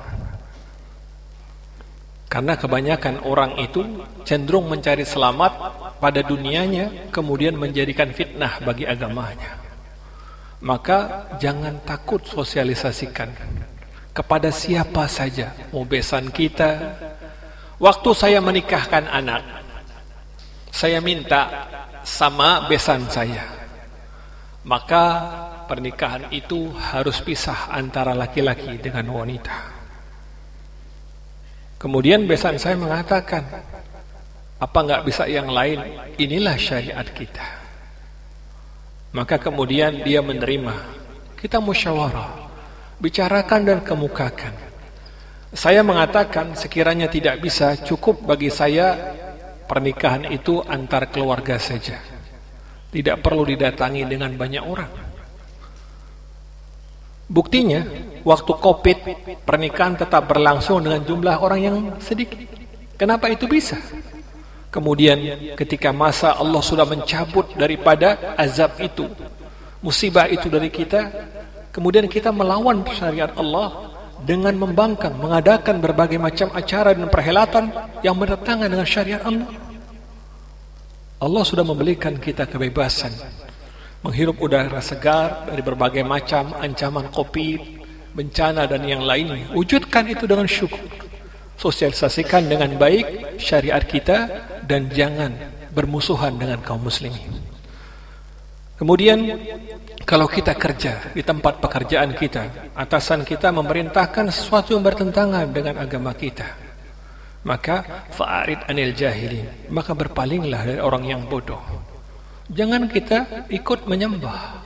Karena kebanyakan orang itu cenderung mencari selamat pada dunianya, kemudian menjadikan fitnah bagi agamanya. Maka jangan takut sosialisasikan kepada siapa saja, mau besan kita. Waktu saya menikahkan anak, saya minta sama besan saya, maka pernikahan itu harus pisah antara laki-laki dengan wanita. Kemudian besan saya mengatakan, apa enggak bisa yang lain? Inilah syariat kita. Maka kemudian dia menerima. Kita musyawarah, bicarakan dan kemukakan. Saya mengatakan sekiranya tidak bisa, cukup bagi saya pernikahan itu antar keluarga saja. Tidak perlu didatangi dengan banyak orang. Buktinya, waktu Covid, pernikahan tetap berlangsung dengan jumlah orang yang sedikit. Kenapa itu bisa? Kemudian ketika masa Allah sudah mencabut daripada azab itu, musibah itu dari kita, kemudian kita melawan syariat Allah dengan membangkang, mengadakan berbagai macam acara dan perhelatan yang bertentangan dengan syariat Allah. Allah sudah memberikan kita kebebasan menghirup udara segar dari berbagai macam ancaman Covid, bencana dan yang lainnya. Wujudkan itu dengan syukur. Sosialisasikan dengan baik syariat kita dan jangan bermusuhan dengan kaum muslimin. Kemudian kalau kita kerja di tempat pekerjaan kita, atasan kita memerintahkan sesuatu yang bertentangan dengan agama kita, maka fa'arid anil jahilin, maka berpalinglah dari orang yang bodoh. Jangan kita ikut menyembah,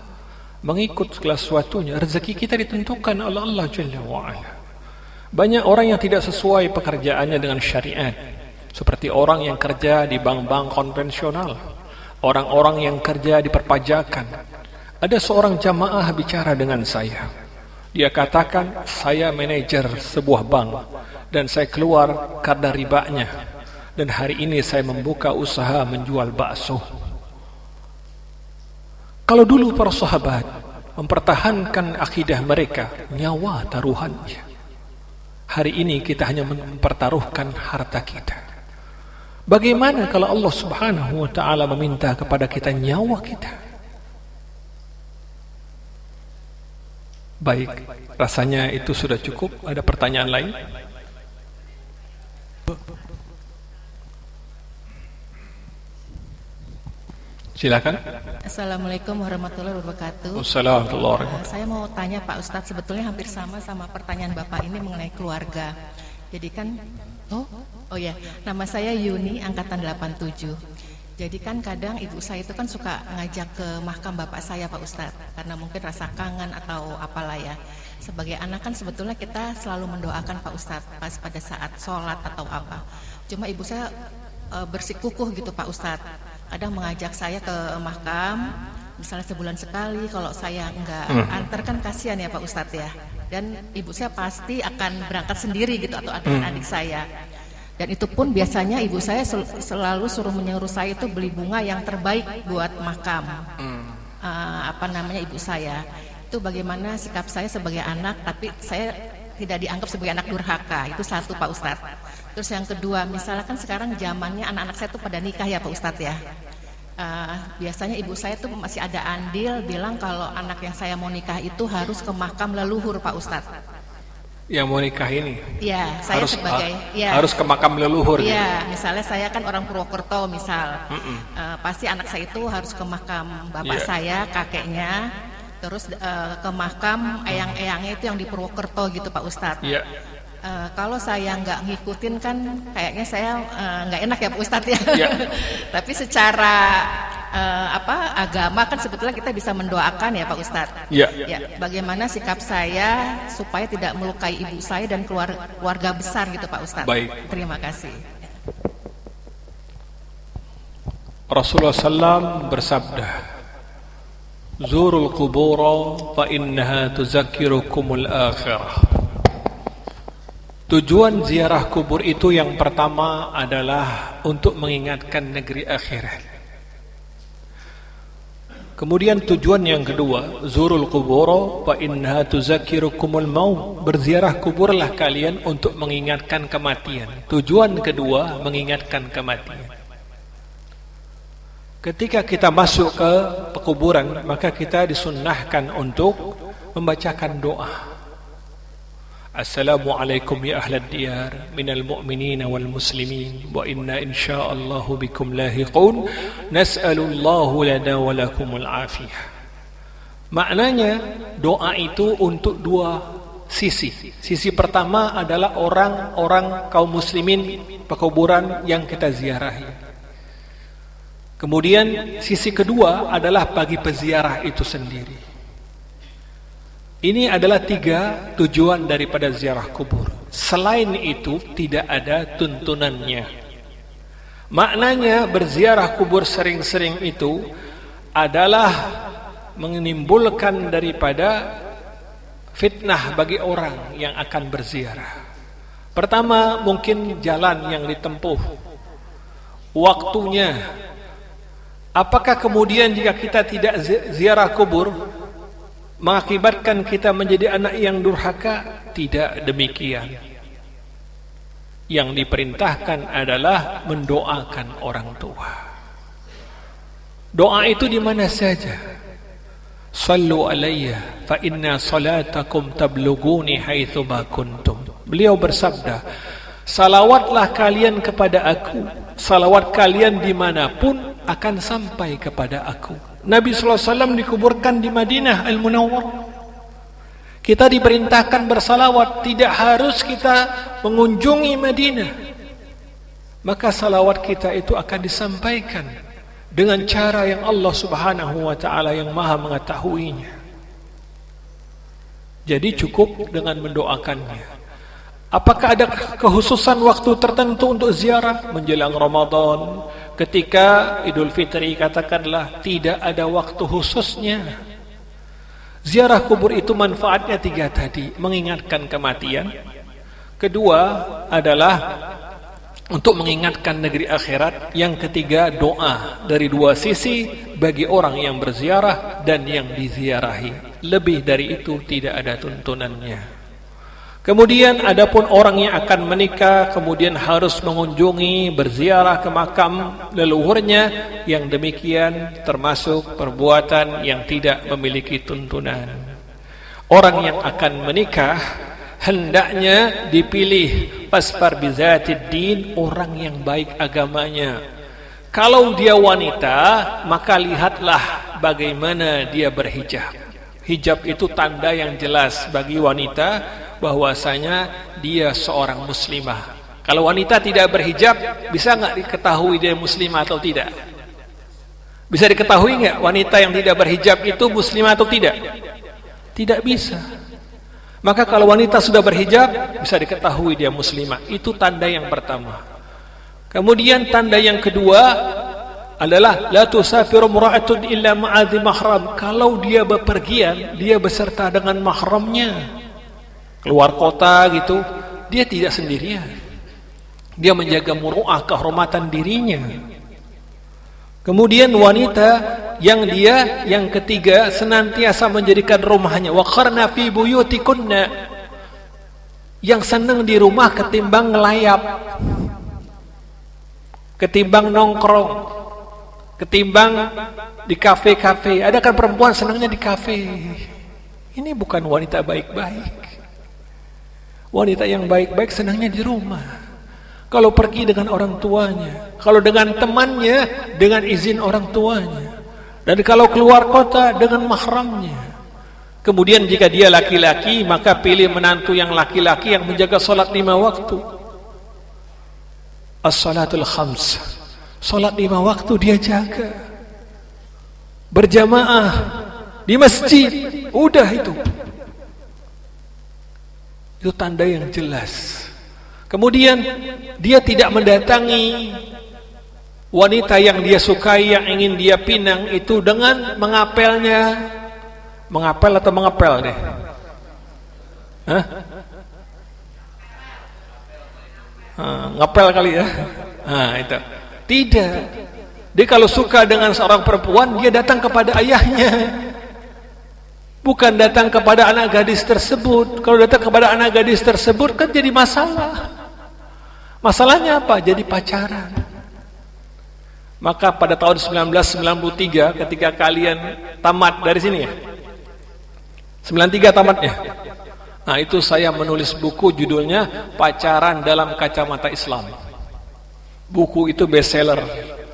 mengikut segala sesuatunya. Rezeki kita ditentukan oleh Allah Jalla wa'ala. Banyak orang yang tidak sesuai pekerjaannya dengan syariat, seperti orang yang kerja di bank-bank konvensional, orang-orang yang kerja di perpajakan. Ada seorang jamaah bicara dengan saya. Dia katakan, saya manajer sebuah bank dan saya keluar karena ribanya, dan hari ini saya membuka usaha menjual bakso. Kalau dulu para sahabat mempertahankan akidah mereka, nyawa taruhannya. Hari ini kita hanya mempertaruhkan harta kita. Bagaimana kalau Allah Subhanahu wa ta'ala meminta kepada kita nyawa kita? Baik, rasanya itu sudah cukup. Ada pertanyaan lain? Silakan. Assalamualaikum warahmatullahi wabarakatuh. Wassalamualaikum. Saya mau tanya Pak Ustadz, sebetulnya hampir sama pertanyaan Bapak ini mengenai keluarga. Jadi kan, nama saya Yuni, angkatan 87. Jadi kan kadang ibu saya itu kan suka ngajak ke makam bapak saya Pak Ustadz, karena mungkin rasa kangen atau apalah ya. Sebagai anak kan sebetulnya kita selalu mendoakan Pak Ustadz pas pada saat sholat atau apa. Cuma ibu saya bersikukuh gitu Pak Ustadz. Kadang mengajak saya ke makam, misalnya sebulan sekali. Kalau saya enggak antar kan kasihan ya Pak Ustadz ya. Dan ibu saya pasti akan berangkat sendiri gitu atau adik-adik saya. Dan itu pun biasanya ibu saya selalu suruh menyuruh saya itu beli bunga yang terbaik buat makam ibu saya. Itu bagaimana sikap saya sebagai anak, tapi saya tidak dianggap sebagai anak durhaka. Itu satu Pak Ustadz. Terus yang kedua, misalnya kan sekarang zamannya anak-anak saya tuh pada nikah ya Pak Ustadz ya. Biasanya ibu saya tuh masih ada andil bilang kalau anak yang saya mau nikah itu harus ke makam leluhur Pak Ustadz. Yang mau nikah ini? Iya, saya harus ke makam leluhur. Iya, misalnya saya kan orang Purwokerto misal, pasti anak saya itu harus ke makam bapak saya, kakeknya, terus ke makam eyang-eyangnya itu yang di Purwokerto gitu Pak Ustadz. Iya. Kalau saya nggak ngikutin kan kayaknya saya nggak enak ya Pak Ustadz ya. Ya. Tapi secara agama kan sebetulnya kita bisa mendoakan ya Pak Ustadz. Ya. Ya. Bagaimana sikap saya supaya tidak melukai ibu saya dan keluarga besar gitu Pak Ustadz. Baik. Terima kasih. Rasulullah SAW bersabda, Zurul qubura fa innaha tuzakkirukumul akhirah. Tujuan ziarah kubur itu yang pertama adalah untuk mengingatkan negeri akhirat. Kemudian tujuan yang kedua, Zurul qubura fa innaha tuzakkirukumul maut. Berziarah kuburlah kalian untuk mengingatkan kematian. Tujuan kedua, mengingatkan kematian. Ketika kita masuk ke pekuburan, maka kita disunnahkan untuk membacakan doa. Assalamualaikum ya ahlad diyar minal mu'minina wal muslimin wa inna insya'allahu bikum lahiqun nas'alullahu lana wa lakumul afiyah. Maknanya doa itu untuk dua sisi. Sisi pertama adalah orang-orang kaum muslimin pekuburan yang kita ziarahi. Kemudian sisi kedua adalah bagi peziarah itu sendiri. Ini adalah 3 tujuan daripada ziarah kubur. Selain itu tidak ada tuntunannya. Maknanya berziarah kubur sering-sering itu adalah menimbulkan daripada fitnah bagi orang yang akan berziarah. Pertama, mungkin jalan yang ditempuh, waktunya. Apakah kemudian jika kita tidak ziarah kubur mengakibatkan kita menjadi anak yang durhaka? Tidak demikian. Yang diperintahkan adalah mendoakan orang tua. Doa itu di mana saja. Sallu alayya fa inna salatakum tablughuni haitsu ma kuntum. Beliau bersabda, salawatlah kalian kepada aku, salawat kalian dimanapun akan sampai kepada aku. Nabi SAW dikuburkan di Madinah Al-Munawwarah. Kita diperintahkan bersalawat, tidak harus kita mengunjungi Madinah. Maka salawat kita itu akan disampaikan dengan cara yang Allah Subhanahu wa ta'ala yang maha mengetahuinya. Jadi cukup dengan mendoakannya. Apakah ada kekhususan waktu tertentu untuk ziarah? Menjelang Ramadan, ketika Idul Fitri, katakanlah, tidak ada waktu khususnya. Ziarah kubur itu manfaatnya 3 tadi, mengingatkan kematian. Kedua adalah untuk mengingatkan negeri akhirat. Yang ketiga, doa dari 2 sisi bagi orang yang berziarah dan yang diziarahi. Lebih dari itu tidak ada tuntunannya. Kemudian adapun orang yang akan menikah kemudian harus mengunjungi, berziarah ke makam leluhurnya, yang demikian termasuk perbuatan yang tidak memiliki tuntunan. orang yang akan menikah hendaknya dipilih fasfar bizatid din, orang yang baik agamanya. Kalau dia wanita, maka lihatlah bagaimana dia berhijab. Hijab itu tanda yang jelas bagi wanita bahwasanya dia seorang muslimah. Kalau wanita tidak berhijab, bisa nggak diketahui dia muslimah atau tidak? Bisa diketahui nggak wanita yang tidak berhijab itu muslimah atau tidak? Tidak bisa. Maka kalau wanita sudah berhijab, bisa diketahui dia muslimah. Itu tanda yang pertama. Kemudian tanda yang kedua adalah la tusafiru imra'atun illa ma'adhi mahram. Kalau dia bepergian, dia beserta dengan mahramnya. Keluar kota gitu, dia tidak sendirian. Dia menjaga muru'ah, kehormatan dirinya. Kemudian wanita yang ketiga senantiasa menjadikan rumahnya waqarna fi buyutikunna, yang senang di rumah ketimbang ngelayap, ketimbang nongkrong, ketimbang di kafe-kafe. Ada kan perempuan senangnya di kafe. Ini bukan wanita baik-baik. Wanita yang baik-baik senangnya di rumah. Kalau pergi dengan orang tuanya, kalau dengan temannya dengan izin orang tuanya, dan kalau keluar kota dengan mahramnya. Kemudian jika dia laki-laki, maka pilih menantu yang laki-laki yang menjaga salat 5 waktu. As-salatul khams, salat 5 waktu dia jaga, berjamaah di masjid. Udah itu tanda yang jelas. Kemudian dia tidak mendatangi wanita yang dia sukai, yang ingin dia pinang itu dengan mengapelnya. Mengapel atau mengepel deh? Hah? Ngepel kali ya? Nah, itu. Tidak. Dia kalau suka dengan seorang perempuan, dia datang kepada ayahnya. Bukan datang kepada anak gadis tersebut. Kalau datang kepada anak gadis tersebut kan jadi masalah. Masalahnya apa? Jadi pacaran. Maka pada tahun 1993 ketika kalian tamat dari sini ya, 93 tamatnya. Nah itu saya menulis buku judulnya Pacaran dalam Kacamata Islam. Buku itu bestseller.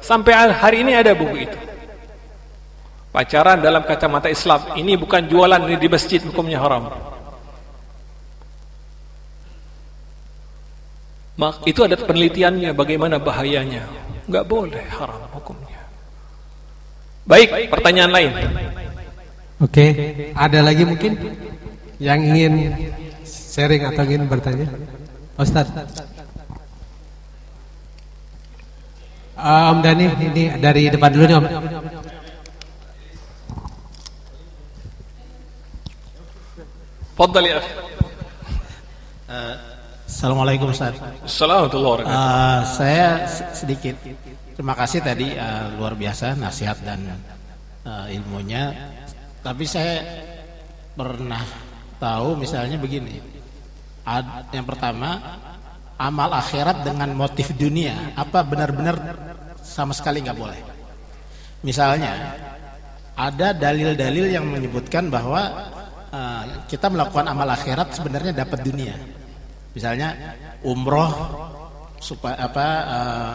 Sampai hari ini ada buku itu. Pacaran dalam Kacamata Islam. Ini bukan jualan, ini di masjid, hukumnya haram. Itu ada penelitiannya bagaimana bahayanya. Enggak boleh, haram hukumnya. Baik, pertanyaan lain. Oke, ada lagi mungkin yang ingin sharing atau ingin bertanya? Ustaz. Om Dani, ini dari depan dulu nih Om. Fadhal ya. Assalamualaikum Ustaz. Assalamualaikum. Saya sedikit terima kasih tadi, luar biasa nasihat dan ilmunya. Tapi saya pernah tahu misalnya begini. Yang pertama, amal akhirat dengan motif dunia, apa benar-benar sama sekali nggak boleh. Misalnya ada dalil-dalil yang menyebutkan bahwa kita melakukan amal akhirat sebenarnya dapat dunia. Misalnya umroh supaya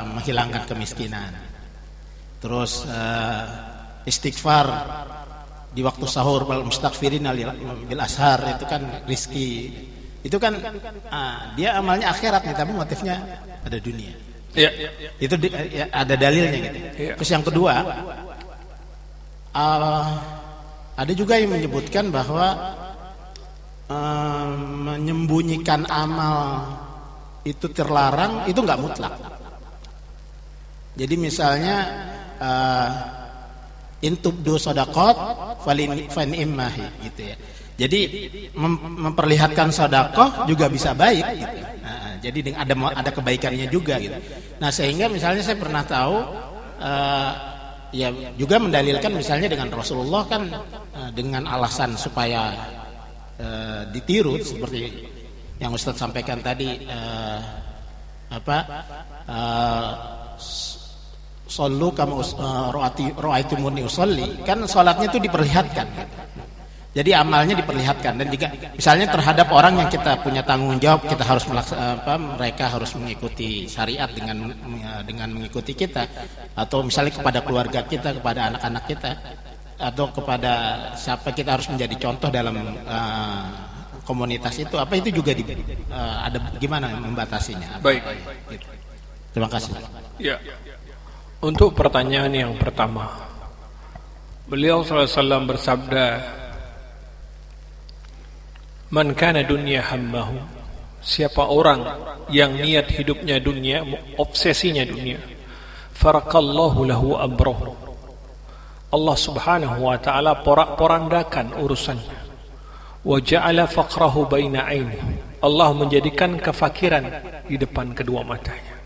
menghilangkan kemiskinan. Terus istighfar di waktu sahur, wal mustaghfirin bil ashar, itu kan rizki. Itu kan dia amalnya akhirat nih, tapi motifnya ada dunia. Ya. Itu ada dalilnya gitu. Ya. Terus yang kedua, ada juga yang menyebutkan bahwa menyembunyikan amal itu terlarang, itu nggak mutlak. Jadi misalnya intubdu shadaqat fan immahi gitu ya. Jadi memperlihatkan sedekah juga bisa baik gitu. Jadi ada kebaikannya juga gitu. Nah, sehingga misalnya saya pernah tahu ya juga mendalilkan misalnya dengan Rasulullah kan dengan alasan supaya ditiru seperti yang Ustaz sampaikan tadi, sallu kama ra'aitumuni usolli, kan salatnya itu diperlihatkan gitu. Jadi amalnya diperlihatkan, dan juga misalnya terhadap orang yang kita punya tanggung jawab, kita harus mereka harus mengikuti syariat dengan mengikuti kita, atau misalnya kepada keluarga kita, kepada anak-anak kita, atau kepada siapa kita harus menjadi contoh dalam komunitas itu. Apa itu juga ada gimana membatasinya? Baik. Gitu. Terima kasih. Ya. Untuk pertanyaan yang pertama, beliau SAW bersabda, man kana dunya hammahu, siapa orang yang niat hidupnya dunia, obsesinya dunia, farakallahu lahu amrahu, Allah Subhanahu wa taala porak-porandakan urusannya, wa ja'ala faqrahu baina ainihi, Allah menjadikan kefakiran di depan kedua matanya.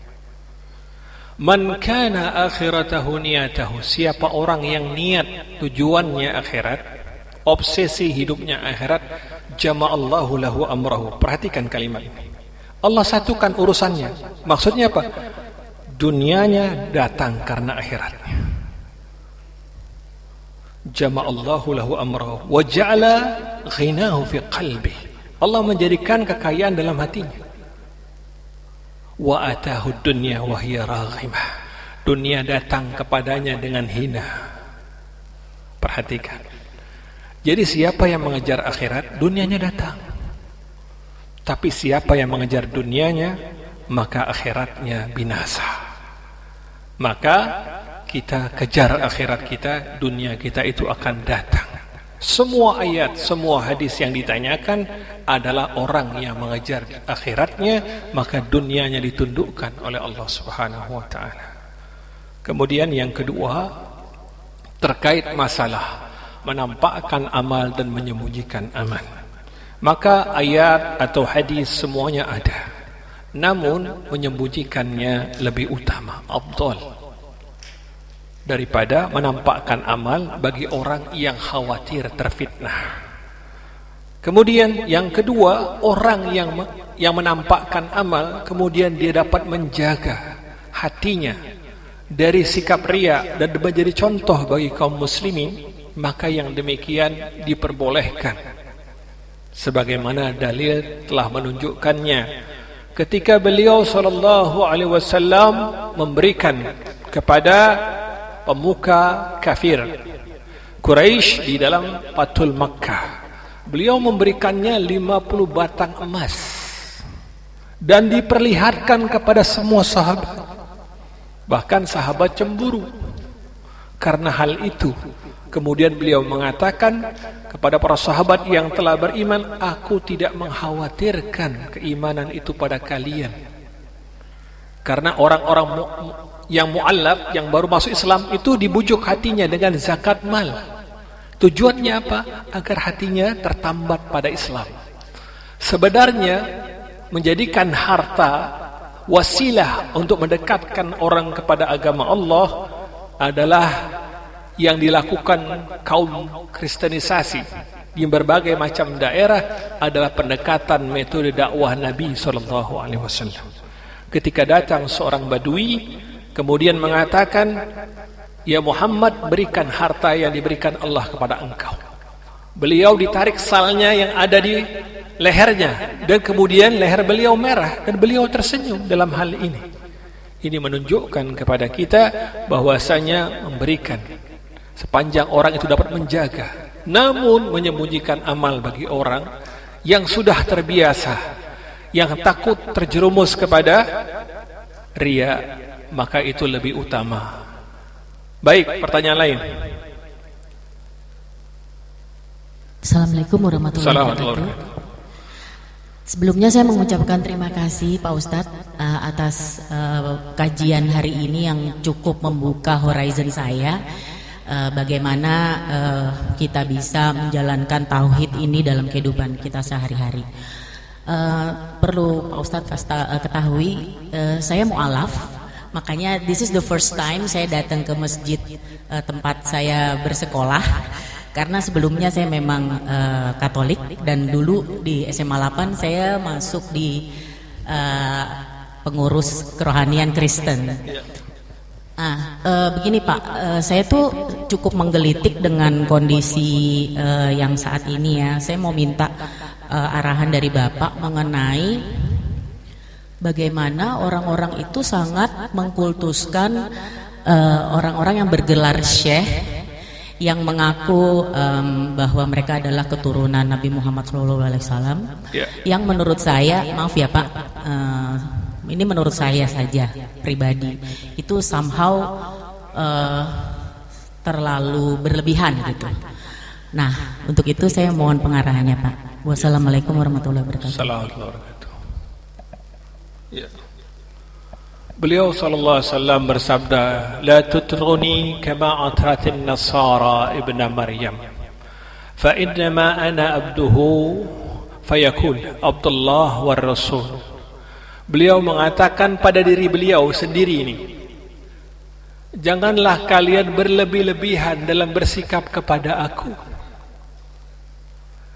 Man kana akhiratahu niyatahu, siapa orang yang niat tujuannya akhirat, obsesi hidupnya akhirat, jama'allahu lahu amrahu. Perhatikan kalimat ini, Allah satukan urusannya. Maksudnya apa? Dunianya datang karena akhiratnya. Jama'allahu lahu amrahu wa ja'ala ghinahu fi qalbi, Allah menjadikan kekayaan dalam hatinya. Wa atahu dunya wa hiya raghimah, dunia datang kepadanya dengan hina. Perhatikan. Jadi siapa yang mengejar akhirat, dunianya datang. Tapi siapa yang mengejar dunianya, maka akhiratnya binasa. Maka kita kejar akhirat kita, dunia kita itu akan datang. Semua ayat, semua hadis yang ditanyakan adalah orang yang mengejar akhiratnya, maka dunianya ditundukkan oleh Allah Subhanahu wa taala. Kemudian yang kedua, terkait masalah menampakkan amal dan menyembunyikan amal. Maka ayat atau hadis semuanya ada, namun menyembunyikannya lebih utama, afdal, daripada menampakkan amal bagi orang yang khawatir terfitnah. Kemudian yang kedua, orang yang menampakkan amal, kemudian dia dapat menjaga hatinya dari sikap riya dan menjadi contoh bagi kaum muslimin, maka yang demikian diperbolehkan, sebagaimana dalil telah menunjukkannya ketika beliau sallallahu alaihi wasallam memberikan kepada pemuka kafir Quraisy di dalam Fathul Makkah, beliau memberikannya 50 batang emas dan diperlihatkan kepada semua sahabat. Bahkan sahabat cemburu karena hal itu. Kemudian beliau mengatakan kepada para sahabat yang telah beriman, aku tidak mengkhawatirkan keimanan itu pada kalian, karena orang-orang yang mu'allaf, yang baru masuk Islam itu dibujuk hatinya dengan zakat mal. Tujuannya apa? Agar hatinya tertambat pada Islam. Sebenarnya menjadikan harta wasilah untuk mendekatkan orang kepada agama Allah adalah yang dilakukan kaum kristenisasi di berbagai macam daerah, adalah pendekatan metode dakwah Nabi SAW. Ketika datang seorang badui kemudian mengatakan, ya Muhammad, berikan harta yang diberikan Allah kepada engkau. Beliau ditarik salnya yang ada di lehernya, dan kemudian leher beliau merah dan beliau tersenyum dalam hal ini. Ini menunjukkan kepada kita bahwasanya memberikan sepanjang orang itu dapat menjaga, namun menyembunyikan amal bagi orang yang sudah terbiasa, yang takut terjerumus kepada riya, maka itu lebih utama. Baik, pertanyaan lain. Assalamualaikum warahmatullahi wabarakatuh. Sebelumnya saya mengucapkan terima kasih Pak Ustadz atas kajian hari ini yang cukup membuka horizon saya, bagaimana kita bisa menjalankan tauhid ini dalam kehidupan kita sehari-hari. Perlu Pak Ustadz ketahui, saya mu'alaf, makanya this is the first time saya datang ke masjid tempat saya bersekolah. Karena sebelumnya saya memang Katolik, dan dulu di SMA 8 saya masuk di pengurus kerohanian Kristen. Begini Pak, saya tuh cukup menggelitik dengan kondisi yang saat ini ya. Saya mau minta arahan dari Bapak mengenai bagaimana orang-orang itu sangat mengkultuskan orang-orang yang bergelar syekh, yang mengaku bahwa mereka adalah keturunan Nabi Muhammad SAW. Yang menurut saya, maaf ya Pak, ini menurut saya saja pribadi, itu somehow terlalu berlebihan gitu. Nah, untuk itu saya mohon pengarahannya Pak. Wassalamualaikum warahmatullahi wabarakatuh. Ya. Beliau sallallahu alaihi wasallam bersabda, "La tutruni kama atratin nasara ibn Maryam. Fa innama ana abduhu fayakun Abdullah war Rasul." Beliau mengatakan pada diri beliau sendiri ini, janganlah kalian berlebih-lebihan dalam bersikap kepada aku.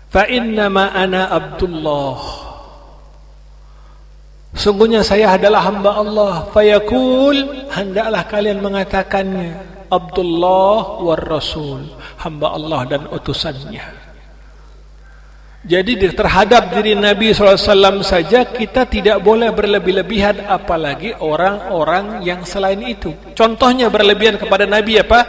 Fa innama ana Abdullah. Sungguhnya saya adalah hamba Allah. Fayakul, hendaklah kalian mengatakannya, Abdullah war Rasul, hamba Allah dan utusannya. Jadi terhadap diri Nabi SAW saja kita tidak boleh berlebih-lebihan, apalagi orang-orang yang selain itu. Contohnya berlebihan kepada Nabi apa?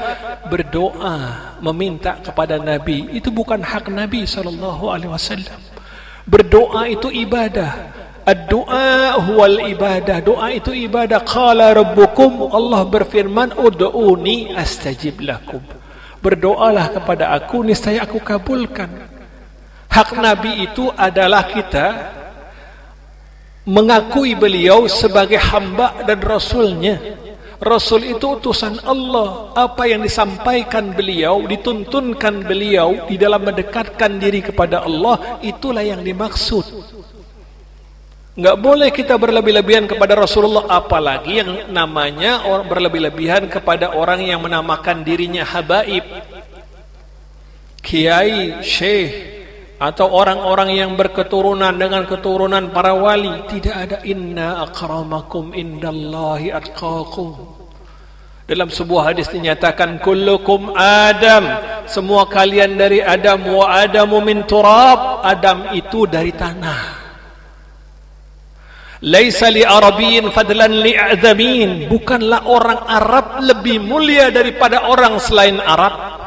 Berdoa, meminta kepada Nabi. Itu bukan hak Nabi SAW. Berdoa itu ibadah. Ad-du'a huwal ibadah. Doa itu ibadah. Qala rabbukum, Allah berfirman, ud'uni astajib lakum. Berdoalah kepada aku, niscaya aku kabulkan. Hak Nabi itu adalah kita mengakui beliau sebagai hamba dan Rasulnya. Rasul itu utusan Allah. Apa yang disampaikan beliau, dituntunkan beliau di dalam mendekatkan diri kepada Allah, itulah yang dimaksud. Enggak boleh kita berlebih-lebihan kepada Rasulullah, apalagi yang namanya orang berlebih-lebihan kepada orang yang menamakan dirinya habaib, kiai, syekh, atau orang-orang yang berketurunan dengan keturunan para wali. Tidak ada. Inna akramakum indallahi atqakum. Dalam sebuah hadis dinyatakan, kullukum Adam, semua kalian dari Adam, wa Adamu min turab, Adam itu dari tanah. Laisa li arabiyyin fadlan li a'zamin, bukanlah orang Arab lebih mulia daripada orang selain Arab.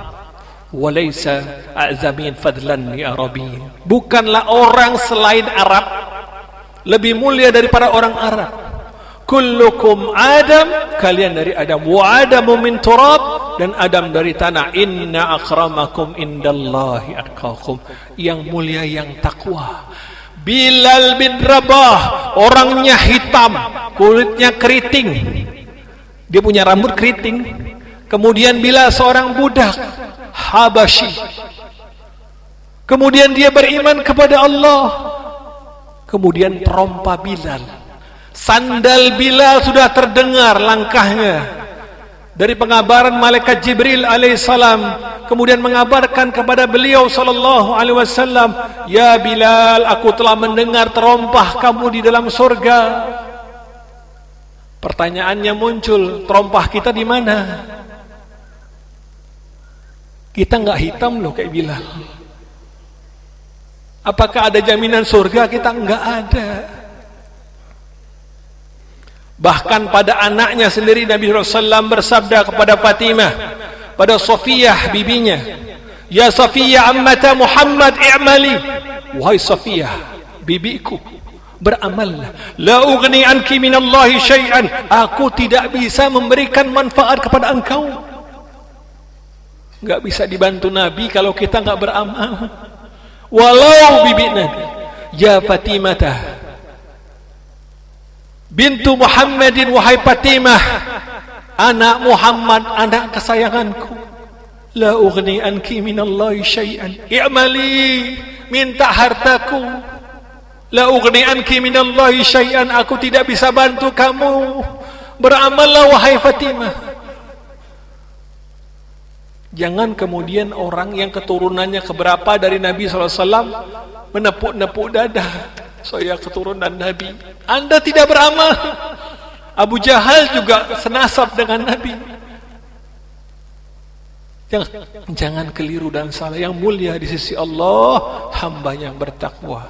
Walaysa a'zamin fadlan li arabiyyin, bukanlah orang selain Arab lebih mulia daripada orang Arab. Kullukum Adam, kalian dari Adam, wa Adamu min turab, dan Adam dari tanah. Inna akramakum indallahi atqakum, yang mulia yang takwa. Bilal bin Rabah, orangnya hitam, kulitnya keriting, dia punya rambut keriting. Kemudian Bilal seorang budak Habasyi, kemudian dia beriman kepada Allah. Kemudian terompa Bilal, sandal Bilal sudah terdengar langkahnya dari pengabaran malaikat Jibril alaihissalam. Kemudian mengabarkan kepada beliau sallallahu alaihi wasallam, ya Bilal, aku telah mendengar terompah kamu di dalam surga. Pertanyaannya muncul, terompah kita di mana? Kita enggak hitam loh kayak Bilal. Apakah ada jaminan surga? Kita enggak ada. Bahkan pada anaknya sendiri Nabi SAW bersabda kepada Fatimah, pada Safiyah bibinya, ya Safiyah ammata Muhammad i'mali, wahai Safiyah bibiku, beramallah. La ughni anki minallahi syai'an, aku tidak bisa memberikan manfaat kepada engkau. Enggak bisa dibantu Nabi kalau kita enggak beramal. Walau bibi Nabi, ya Fatimah bintu Muhammadin, wahai Fatimah anak Muhammad, anak kesayanganku, la ughni anki minallahi syai'an, i'mali, minta hartaku, la ughni anki minallahi syai'an, aku tidak bisa bantu kamu, beramallah wahai Fatimah. Jangan kemudian orang yang keturunannya keberapa dari Nabi SAW menepuk-nepuk dada, saya keturunan Nabi. Anda tidak beramal, Abu Jahal juga senasab dengan Nabi. Jangan keliru dan salah. Yang mulia di sisi Allah hamba yang bertakwa,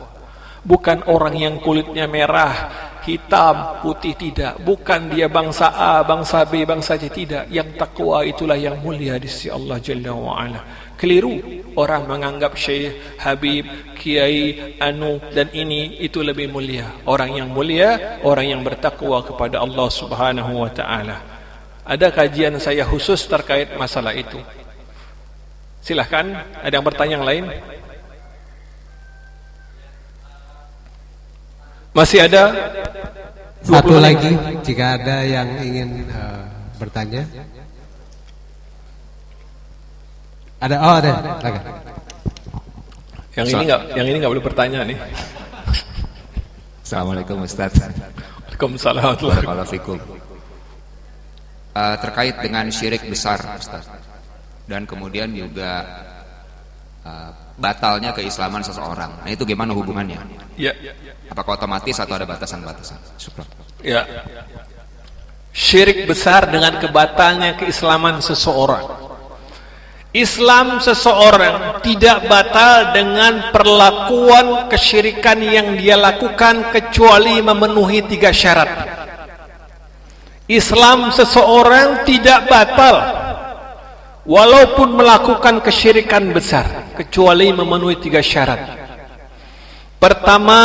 bukan orang yang kulitnya merah, hitam, putih, tidak. Bukan dia bangsa A, bangsa B, bangsa C, tidak. Yang takwa itulah yang mulia di sisi Allah Jalla wa'ala. Keliru orang menganggap Syekh, Habib, Kiai, Anu dan ini itu lebih mulia. Orang yang mulia, orang yang bertakwa kepada Allah Subhanahu wa ta'ala. Ada kajian saya khusus terkait masalah itu. Silahkan, ada yang bertanya yang lain? Masih ada? Satu lagi, jika ada yang ingin bertanya. Ada, oh ada. Yang ini nggak boleh bertanya nih. Assalamualaikum Ustaz. Waalaikumsalam warahmatullahi wabarakatuh. Terkait dengan syirik besar Ustaz, dan kemudian juga batalnya keislaman seseorang. Nah itu gimana hubungannya? Ya. Apakah otomatis atau ada batasan-batasan? Syukran. Ya. Syirik besar dengan kebatalnya keislaman seseorang. Islam seseorang tidak batal dengan perlakuan kesyirikan yang dia lakukan kecuali memenuhi 3 syarat. Islam seseorang tidak batal walaupun melakukan kesyirikan besar kecuali memenuhi 3 syarat. Pertama,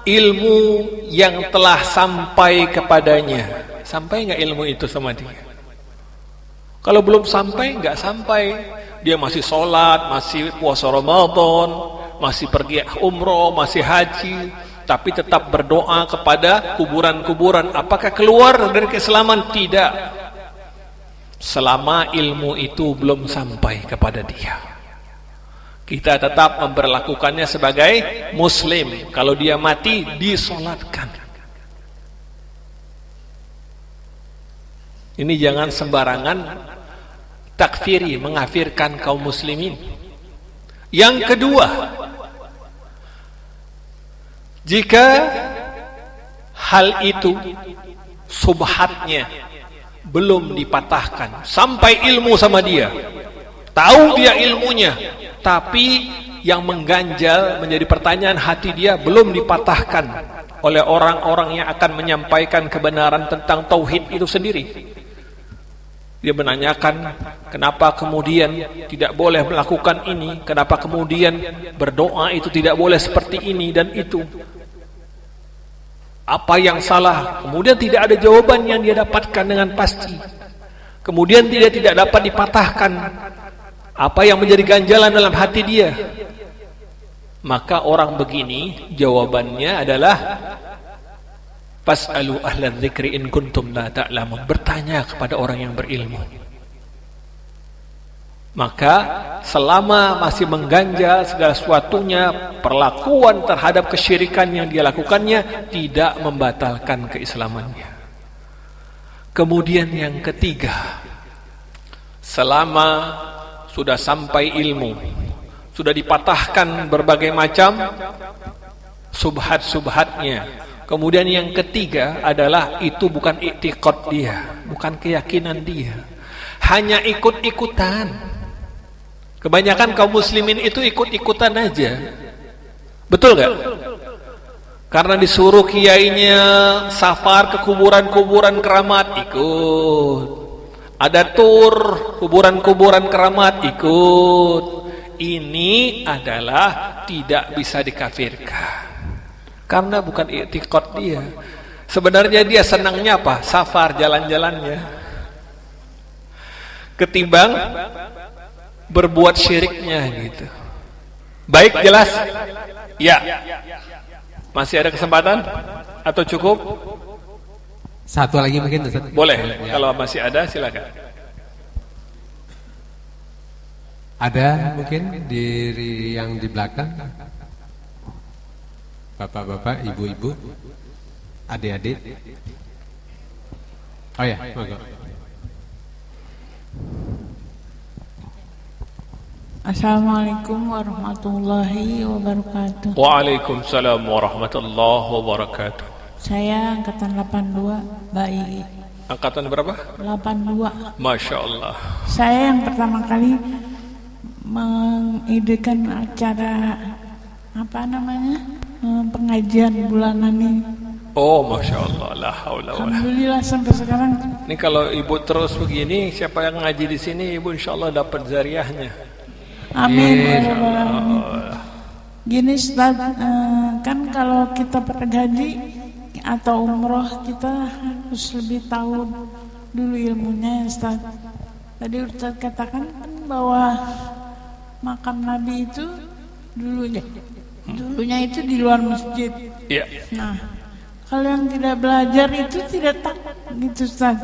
ilmu yang telah sampai kepadanya. Sampai enggak ilmu itu sama dia? Kalau belum sampai, enggak sampai. Dia masih sholat, masih puasa Ramadan, masih pergi umroh, masih haji, tapi tetap berdoa kepada kuburan-kuburan. Apakah keluar dari keislaman? Tidak. Selama ilmu itu belum sampai kepada dia, kita tetap memperlakukannya sebagai muslim. Kalau dia mati, disolatkan. Ini jangan sembarangan takfiri, mengafirkan kaum muslimin. Yang kedua, jika hal itu subhatnya belum dipatahkan, sampai ilmu sama dia, tahu dia ilmunya, tapi yang mengganjal menjadi pertanyaan hati dia belum dipatahkan oleh orang-orang yang akan menyampaikan kebenaran tentang tauhid itu sendiri. Dia menanyakan, kenapa kemudian tidak boleh melakukan ini, kenapa kemudian berdoa itu tidak boleh seperti ini dan itu, apa yang salah? Kemudian tidak ada jawaban yang dia dapatkan dengan pasti. Kemudian dia tidak dapat dipatahkan apa yang menjadi ganjalan dalam hati dia. Maka orang begini jawabannya adalah fas'alu ahlan dzikri in kuntum la ta'lamun. Bertanya kepada orang yang berilmu. Maka selama masih mengganjal segala sesuatunya, perlakuan terhadap kesyirikan yang dia lakukannya tidak membatalkan keislamannya. Kemudian yang ketiga, selama sudah sampai ilmu, sudah dipatahkan berbagai macam subhat-subhatnya. Kemudian yang ketiga adalah itu bukan i'tiqad dia, bukan keyakinan dia, hanya ikut-ikutan. Kebanyakan kaum muslimin itu ikut-ikutan aja. Betul gak? Karena disuruh kiainya safar ke kuburan-kuburan keramat, ikut. Ada tur kuburan-kuburan keramat, ikut. Ini adalah tidak bisa dikafirkan, karena bukan i'tiqad dia. Sebenarnya dia senangnya apa? Safar, jalan-jalannya, ketimbang berbuat syiriknya gitu. Baik, jelas? Ya. Masih ada kesempatan? Atau cukup? Satu lagi mungkin Ustaz. Boleh, kalau masih ada silakan. Ada mungkin diri yang di belakang? Bapak-bapak, ibu-ibu, adik-adik. Oh ya, monggo. Assalamualaikum warahmatullahi wabarakatuh. Waalaikumsalam warahmatullahi wabarakatuh. Saya angkatan 82, Mbak Ii. Angkatan berapa? 82. Masya Allah. Saya yang pertama kali mengidekan acara pengajian bulanan ini. Oh, Masya Allah. La haula wala. Alhamdulillah sampai sekarang. Ini kalau ibu terus begini, siapa yang ngaji di sini, ibu insya Allah dapat zariahnya. Amin. Gini Ustaz, kan kalau kita pergi atau umroh, kita harus lebih tahu dulu ilmunya ya Ustaz. Tadi Ustaz katakan bahwa makam Nabi itu dulunya itu di luar masjid. Iya. Nah, kalau yang tidak belajar itu tidak tahu gitu Ustaz,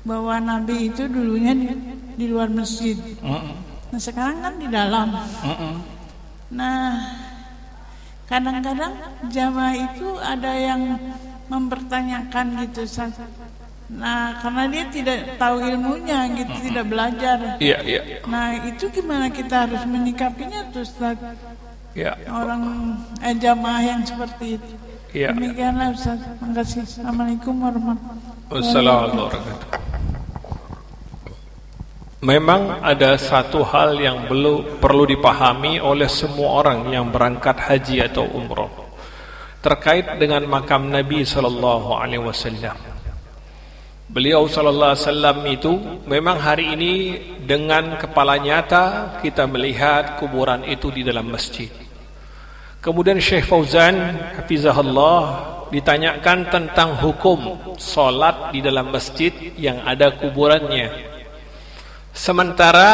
bahwa Nabi itu dulunya di luar masjid. Nah sekarang kan di dalam. Nah kadang-kadang jamaah itu ada yang mempertanyakan gitu Ustaz. Nah karena dia tidak tahu ilmunya gitu, tidak belajar. Iya. Nah itu gimana kita harus menyikapinya tuh Ustaz? Iya. Orang jamaah yang seperti itu. Iya. Demikianlah Ustaz. Terima kasih. Assalamualaikum warahmatullahi wabarakatuh. Memang ada satu hal yang perlu dipahami oleh semua orang yang berangkat haji atau umrah terkait dengan makam Nabi sallallahu alaihi wasallam. Beliau sallallahu alaihi wasallam itu memang hari ini dengan kepala nyata kita melihat kuburan itu di dalam masjid. Kemudian Syekh Fauzan hafizahullah ditanyakan tentang hukum salat di dalam masjid yang ada kuburannya. Sementara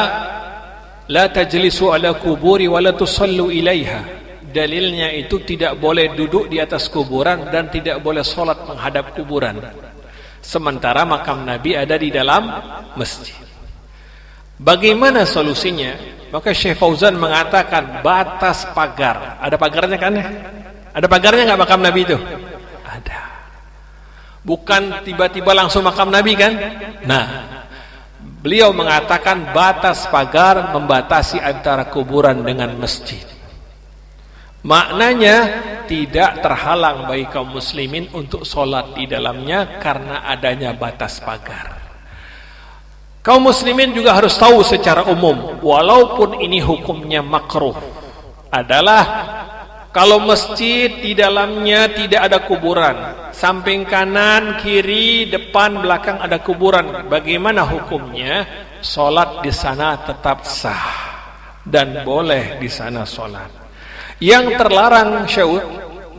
la tajlisu ala kuburi wa la tusallu ilaiha. Dalilnya itu tidak boleh duduk di atas kuburan dan tidak boleh salat menghadap kuburan. Sementara makam Nabi ada di dalam masjid. Bagaimana solusinya? Maka Syekh Fauzan mengatakan batas pagar. Ada pagarnya kan? Ada pagarnya enggak makam Nabi itu? Ada. Bukan tiba-tiba langsung makam Nabi kan? Nah, beliau mengatakan batas pagar membatasi antara kuburan dengan masjid. Maknanya tidak terhalang bagi kaum muslimin untuk sholat di dalamnya karena adanya batas pagar. Kaum muslimin juga harus tahu secara umum, walaupun ini hukumnya makruh, adalah kalau masjid di dalamnya tidak ada kuburan, samping kanan, kiri, depan, belakang ada kuburan, bagaimana hukumnya? Salat di sana tetap sah dan boleh di sana salat. Yang terlarang Syekh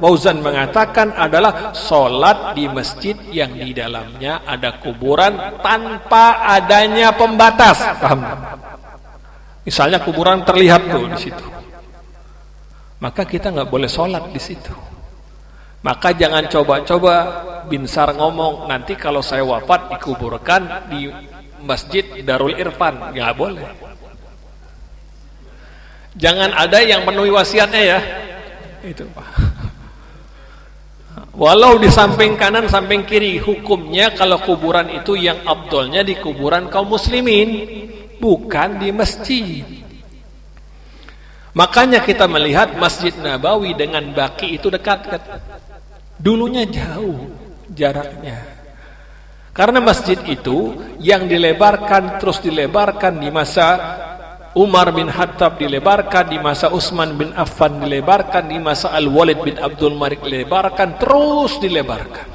Fauzan mengatakan adalah salat di masjid yang di dalamnya ada kuburan tanpa adanya pembatas. Paham? Misalnya kuburan terlihat tuh di situ. Maka kita nggak boleh sholat di situ. Maka jangan coba-coba Binsar ngomong nanti kalau saya wafat dikuburkan di Masjid Darul Irfan, nggak boleh. Jangan ada yang penuhi wasiatnya ya. Itu Pak. Walau di samping kanan, samping kiri, hukumnya kalau kuburan itu yang afdolnya di kuburan kaum muslimin, bukan di masjid. Makanya kita melihat Masjid Nabawi dengan Baqi itu dekat. Dulunya jauh jaraknya. Karena masjid itu yang dilebarkan terus dilebarkan di masa Umar bin Khattab, dilebarkan di masa Utsman bin Affan, dilebarkan di masa Al-Walid bin Abdul Malik, dilebarkan terus dilebarkan.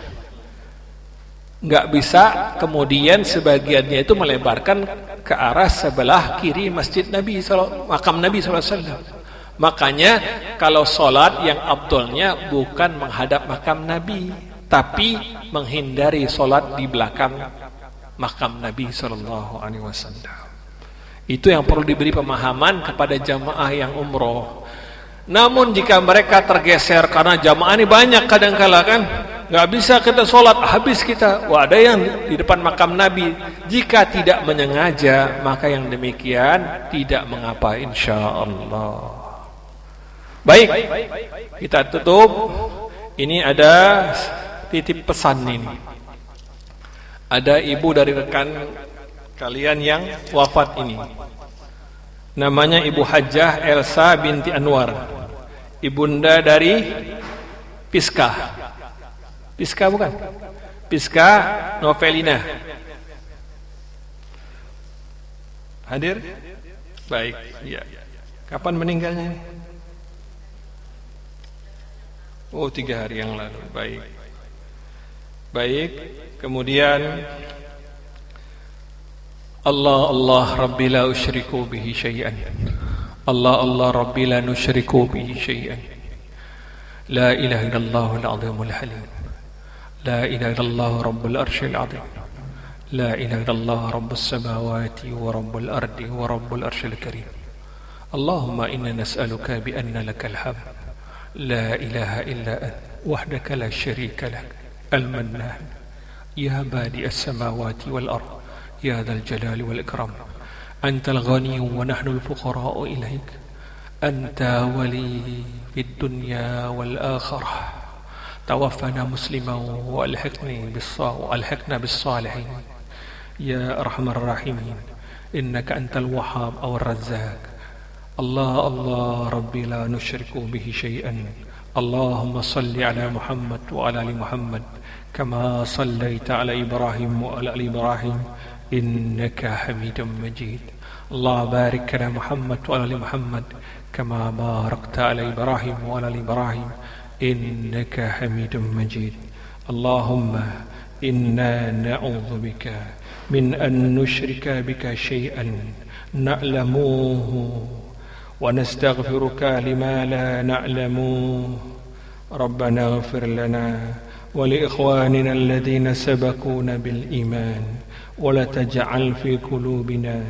Nggak bisa kemudian sebagiannya itu melebarkan ke arah sebelah kiri masjid Nabi makam Nabi SAW. Makanya kalau sholat yang afdolnya bukan menghadap makam Nabi, tapi menghindari sholat di belakang makam Nabi SAW. Itu yang perlu diberi pemahaman kepada jamaah yang umroh. Namun jika mereka tergeser karena jamaah ini banyak kadang-kala kan, nggak bisa kita sholat habis kita. Wah, ada yang di depan makam Nabi. Jika tidak menyengaja, maka yang demikian tidak mengapa, insya Allah. Baik, kita tutup. Ini ada titip pesan ini. Ada ibu dari rekan kalian yang wafat ini. Namanya Ibu Hajjah Elsa binti Anwar, ibunda dari Piskah. Piska bukan? Piska Novelina. Hadir? Baik, ya. Kapan meninggalnya? Oh, 3 hari yang lalu. Baik. Baik. Kemudian Allah Rabbi la usyriku bihi syai'an. Allah Rabbi la nusyriku bihi syai'an. La ilaha illallah al-azimul halim. La ilaha illallah rabbul arsyil azim. La ilaha illallah rabbus samawati wa rabbul ardi wa rabbul arsyil karim. Allahumma inna nas'aluka bi anna lakal hamd. La ilaha illa anta wahdaka la syarika lak. Al-Mannan. Ya badi as-samawati wal ard. Ya dzal jalali wal ikram. Antal ghani wa nahnu al-fuqara ilaik. Anta wali fid dunya wal akhirah. Tawaffana musliman wa alhiqna bis-salihin. Ya arhamar rahimin. Innaka antal wahhab aw ar-razzaq. Allah Rabbi la nusyriku bihi syai'an. Allahumma salli ala Muhammad wa ala ali Muhammad kama sallaita ala Ibrahim wa ala ali Ibrahim innaka Hamidum Majid. Allah barik ala Muhammad wa ala ali Muhammad kama barakta ala Ibrahim wa ala ali Ibrahim innaka Hamidum Majid. Allahumma inna na'udzu bika min an nusyrika bika syai'an na'lamuhu ونستغفرك لما لا نعلم. ربنا اغفر لنا ولإخواننا الذين سبقونا بالإيمان ولا تجعل في قلوبنا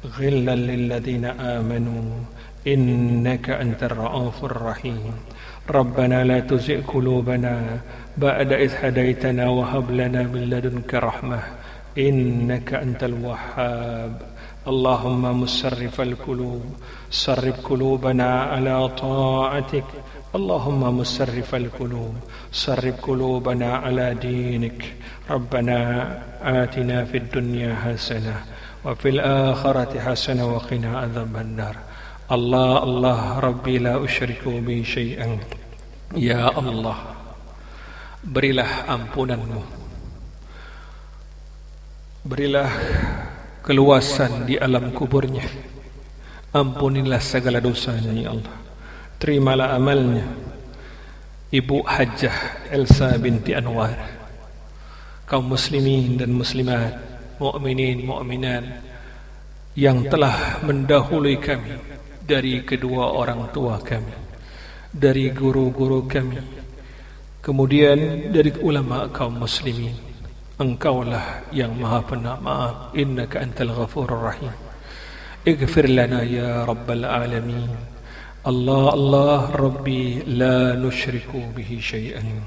غلا للذين آمنوا إنك أنت الرؤوف الرحيم. ربنا لا تزغ قلوبنا بعد إذ هديتنا وهب لنا من لدنك رحمة إنك أنت الوهاب. اللهم مصرف القلوب صرف قلوبنا على طاعتك. اللهم مصرف القلوب صرف قلوبنا على دينك. ربنا آتنا في الدنيا حسنة وفي الآخرة حسنة وقنا عذاب النار. الله Rabbi la usyriku bi syai'an. Ya Allah, berilah ampunanmu, berilah keluasan di alam kuburnya. Ampunilah segala dosanya ya Allah. Terimalah amalnya Ibu Hajjah Elsa binti Anwar. Kaum muslimin dan muslimat, mu'minin mu'minat yang telah mendahului kami, dari kedua orang tua kami, dari guru-guru kami, kemudian dari ulama kaum muslimin. Engkaulah yang maha pemaaf. Innaka antal ghafurur rahim. Ighfir lana ya rabbal alamin. Allah Rabbi la nusyriku bihi syai'an.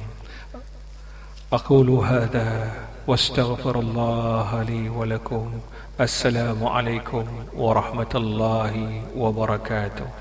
Aqulu hadha wastaghfirullah li wa lakum. Assalamu alaikum warahmatullahi wabarakatuh.